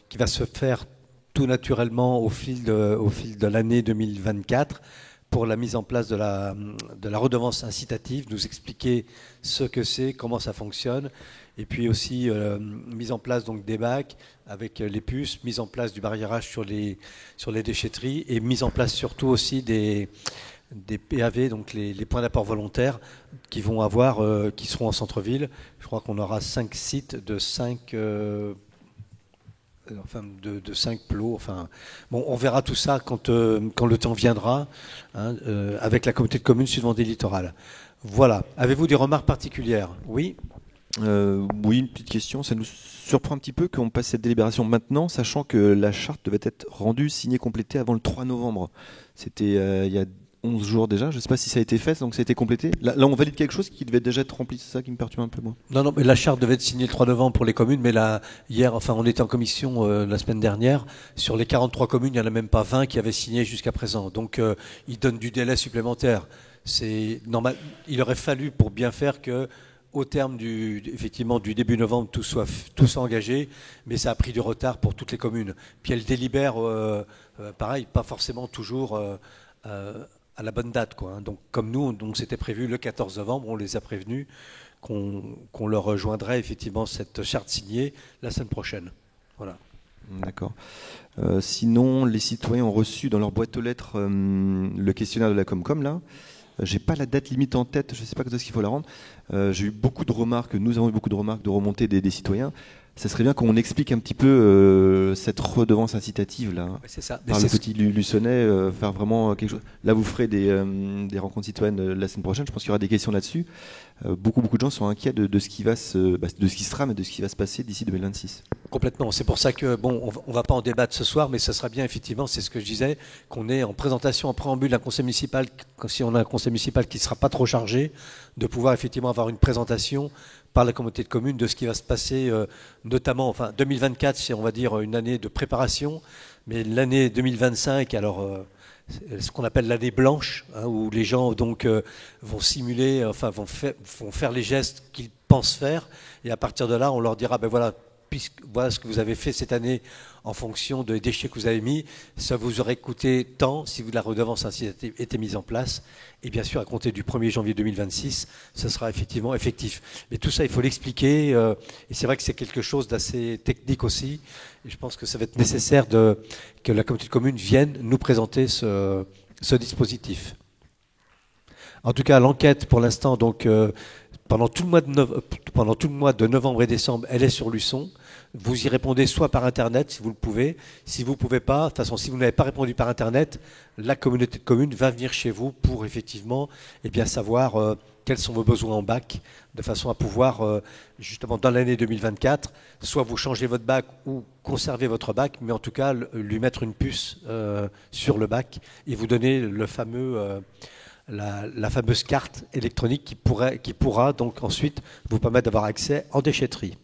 qui va se faire tout naturellement au fil de l'année 2024 pour la mise en place de la redevance incitative, nous expliquer ce que c'est, comment ça fonctionne. Et puis aussi mise en place donc des bacs avec les puces, mise en place du barriérage sur les déchetteries et mise en place surtout aussi des PAV, donc les points d'apport volontaires qui seront en centre-ville. Je crois qu'on aura 5 sites de 5 plots. Enfin, bon, on verra tout ça quand le temps viendra, hein, avec la communauté de communes Sud-Vendée littoral. Voilà. Avez-vous des remarques particulières? Oui. Oui, une petite question. Ça nous surprend un petit peu qu'on passe cette délibération maintenant, sachant que la charte devait être rendue, signée, complétée avant le 3 novembre. C'était il y a 11 jours déjà. Je ne sais pas si ça a été fait, donc ça a été complété. Là, on valide quelque chose qui devait déjà être rempli. C'est ça qui me perturbe un peu, moi. Non, mais la charte devait être signée le 3 novembre pour les communes, mais hier, on était en commission la semaine dernière. Sur les 43 communes, il n'y en a même pas 20 qui avaient signé jusqu'à présent. Donc, ils donnent du délai supplémentaire. C'est normal. Il aurait fallu, pour bien faire, que au terme effectivement du début novembre, tout soit engagé, mais ça a pris du retard pour toutes les communes. Puis elles délibèrent, pareil, pas forcément toujours à la bonne date, quoi. Donc comme nous, donc c'était prévu le 14 novembre, on les a prévenus qu'on leur rejoindrait effectivement cette charte signée la semaine prochaine. Voilà. D'accord. Sinon, les citoyens ont reçu dans leur boîte aux lettres le questionnaire de la Comcom, là. J'ai pas la date limite en tête, je ne sais pas quand est-ce qu'il faut la rendre. J'ai eu beaucoup de remarques, nous avons eu beaucoup de remarques de remontées des citoyens. Ça serait bien qu'on explique un petit peu cette redevance incitative là. C'est ça. Par le petit Luçonnais, faire vraiment quelque chose. Là, vous ferez des rencontres citoyennes la semaine prochaine. Je pense qu'il y aura des questions là-dessus. Beaucoup de gens sont inquiets de ce qui va de ce qui se trame et de ce qui va se passer d'ici 2026. Complètement. C'est pour ça que on va pas en débattre ce soir, mais ça sera bien effectivement. C'est ce que je disais, qu'on est en présentation, en préambule d'un conseil municipal. Si on a un conseil municipal qui ne sera pas trop chargé, de pouvoir effectivement avoir une présentation par la communauté de communes de ce qui va se passer, notamment, 2024, c'est on va dire une année de préparation, mais l'année 2025, alors ce qu'on appelle l'année blanche, hein, où les gens donc vont simuler, vont faire les gestes qu'ils pensent faire, et à partir de là, on leur dira, ben voilà, voilà ce que vous avez fait cette année en fonction des déchets que vous avez mis, ça vous aurait coûté tant si la redevance ainsi était mise en place. Et bien sûr, à compter du 1er janvier 2026, ce sera effectivement effectif. Mais tout ça, il faut l'expliquer. Et c'est vrai que c'est quelque chose d'assez technique aussi. Et je pense que ça va être nécessaire que la communauté de communes vienne nous présenter ce dispositif. En tout cas, l'enquête, pour l'instant, donc pendant tout le mois de novembre et décembre, elle est sur Luçon. Vous y répondez soit par Internet, si vous le pouvez. Si vous ne pouvez pas, de toute façon, si vous n'avez pas répondu par Internet, la communauté de communes va venir chez vous pour effectivement savoir quels sont vos besoins en bac, de façon à pouvoir, justement, dans l'année 2024, soit vous changez votre bac ou conserver votre bac, mais en tout cas, lui mettre une puce sur le bac et vous donner le fameux... La fameuse carte électronique qui pourra donc ensuite vous permettre d'avoir accès en déchetterie.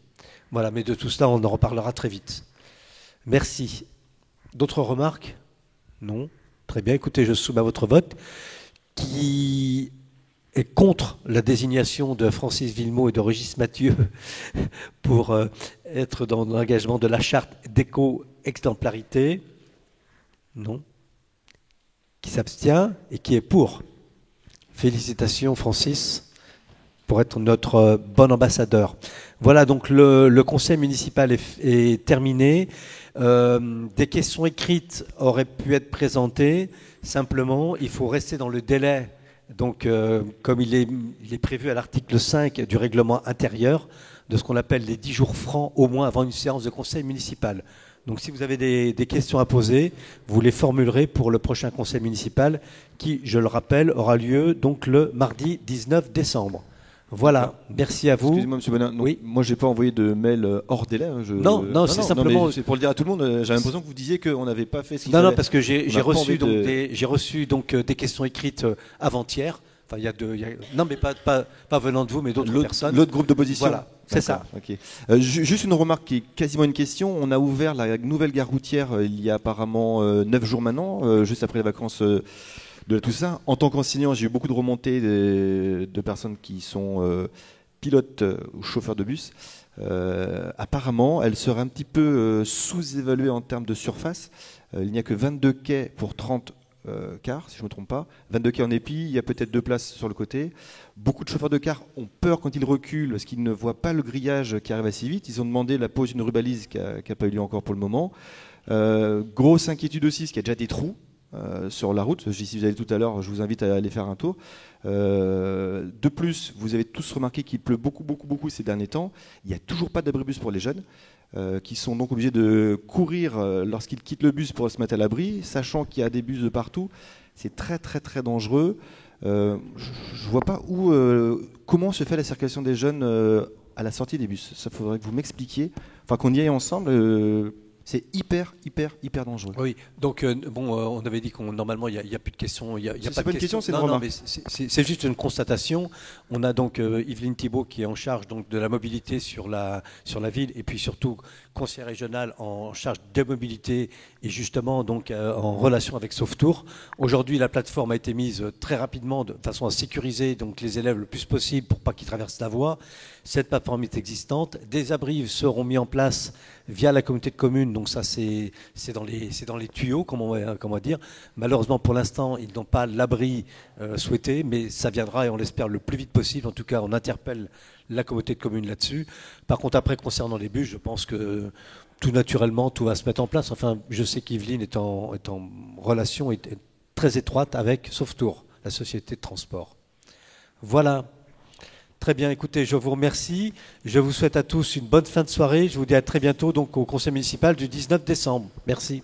Voilà, mais de tout cela, on en reparlera très vite. Merci. D'autres remarques? Non? Très bien, écoutez, je soumets à votre vote qui est contre la désignation de Francis Villemot et de Régis Mathieu pour être dans l'engagement de la charte d'éco-exemplarité. Non? Qui s'abstient et qui est pour? Félicitations Francis pour être notre bon ambassadeur. Voilà, donc le conseil municipal est terminé. Des questions écrites auraient pu être présentées. Simplement, il faut rester dans le délai, donc, comme il est prévu à l'article 5 du règlement intérieur, de ce qu'on appelle les 10 jours francs au moins avant une séance de conseil municipal. Donc si vous avez des questions à poser, vous les formulerez pour le prochain conseil municipal qui, je le rappelle, aura lieu donc le mardi 19 décembre. Voilà, merci à vous. Excusez-moi, M. Bonin. Oui. Moi, je n'ai pas envoyé de mail hors délai. Non, c'est simplement. C'est pour le dire à tout le monde. J'ai l'impression que vous disiez qu'on n'avait pas fait ce qu'il fallait. Non, parce que j'ai reçu des questions écrites avant-hier. Enfin, non, mais pas venant de vous, mais d'autres personnes. L'autre groupe d'opposition. Voilà, c'est ça. Okay. Juste une remarque qui est quasiment une question. On a ouvert la nouvelle gare routière il y a apparemment 9 jours maintenant, juste après les vacances de Toussaint. En tant qu'enseignant, j'ai eu beaucoup de remontées de personnes qui sont pilotes ou chauffeurs de bus. Apparemment, elle serait un petit peu sous-évaluée en termes de surface. Il n'y a que 22 quais pour 30 cars, si je ne me trompe pas. 22 quais en épi, il y a peut-être 2 places sur le côté. Beaucoup de chauffeurs de cars ont peur quand ils reculent parce qu'ils ne voient pas le grillage qui arrive assez vite. Ils ont demandé la pose d'une rubalise qui n'a pas eu lieu encore pour le moment. Grosse inquiétude aussi, parce qu'il y a déjà des trous sur la route. Si vous allez tout à l'heure, je vous invite à aller faire un tour. De plus, vous avez tous remarqué qu'il pleut beaucoup ces derniers temps. Il n'y a toujours pas d'abribus pour les jeunes. Qui sont donc obligés de courir lorsqu'ils quittent le bus pour se mettre à l'abri, sachant qu'il y a des bus de partout. C'est très dangereux. Je ne vois pas comment se fait la circulation des jeunes à la sortie des bus. Ça faudrait que vous m'expliquiez, enfin qu'on y aille ensemble. C'est hyper dangereux. Oui, donc on avait dit qu'on normalement il n'y a plus de questions. Il y a pas de questions, c'est une remarque. C'est juste une constatation. On a donc Yveline Thibault qui est en charge donc de la mobilité sur la ville et puis surtout conseillère régionale en charge de mobilité et justement donc en relation avec Sauvetour. Aujourd'hui, la plateforme a été mise très rapidement de façon à sécuriser donc les élèves le plus possible pour pas qu'ils traversent la voie. Cette plateforme est existante. Des abris seront mis en place via la communauté de communes. Donc ça, c'est dans les tuyaux, comme on va dire. Malheureusement, pour l'instant, ils n'ont pas l'abri souhaité, mais ça viendra et on l'espère le plus vite possible. En tout cas, on interpelle la communauté de communes là-dessus. Par contre, après, concernant les bus, je pense que tout naturellement, tout va se mettre en place. Enfin, je sais qu'Yveline est en relation est très étroite avec Sauvetour, la société de transport. Voilà. Très bien, écoutez, je vous remercie. Je vous souhaite à tous une bonne fin de soirée. Je vous dis à très bientôt donc, au conseil municipal du 19 décembre. Merci.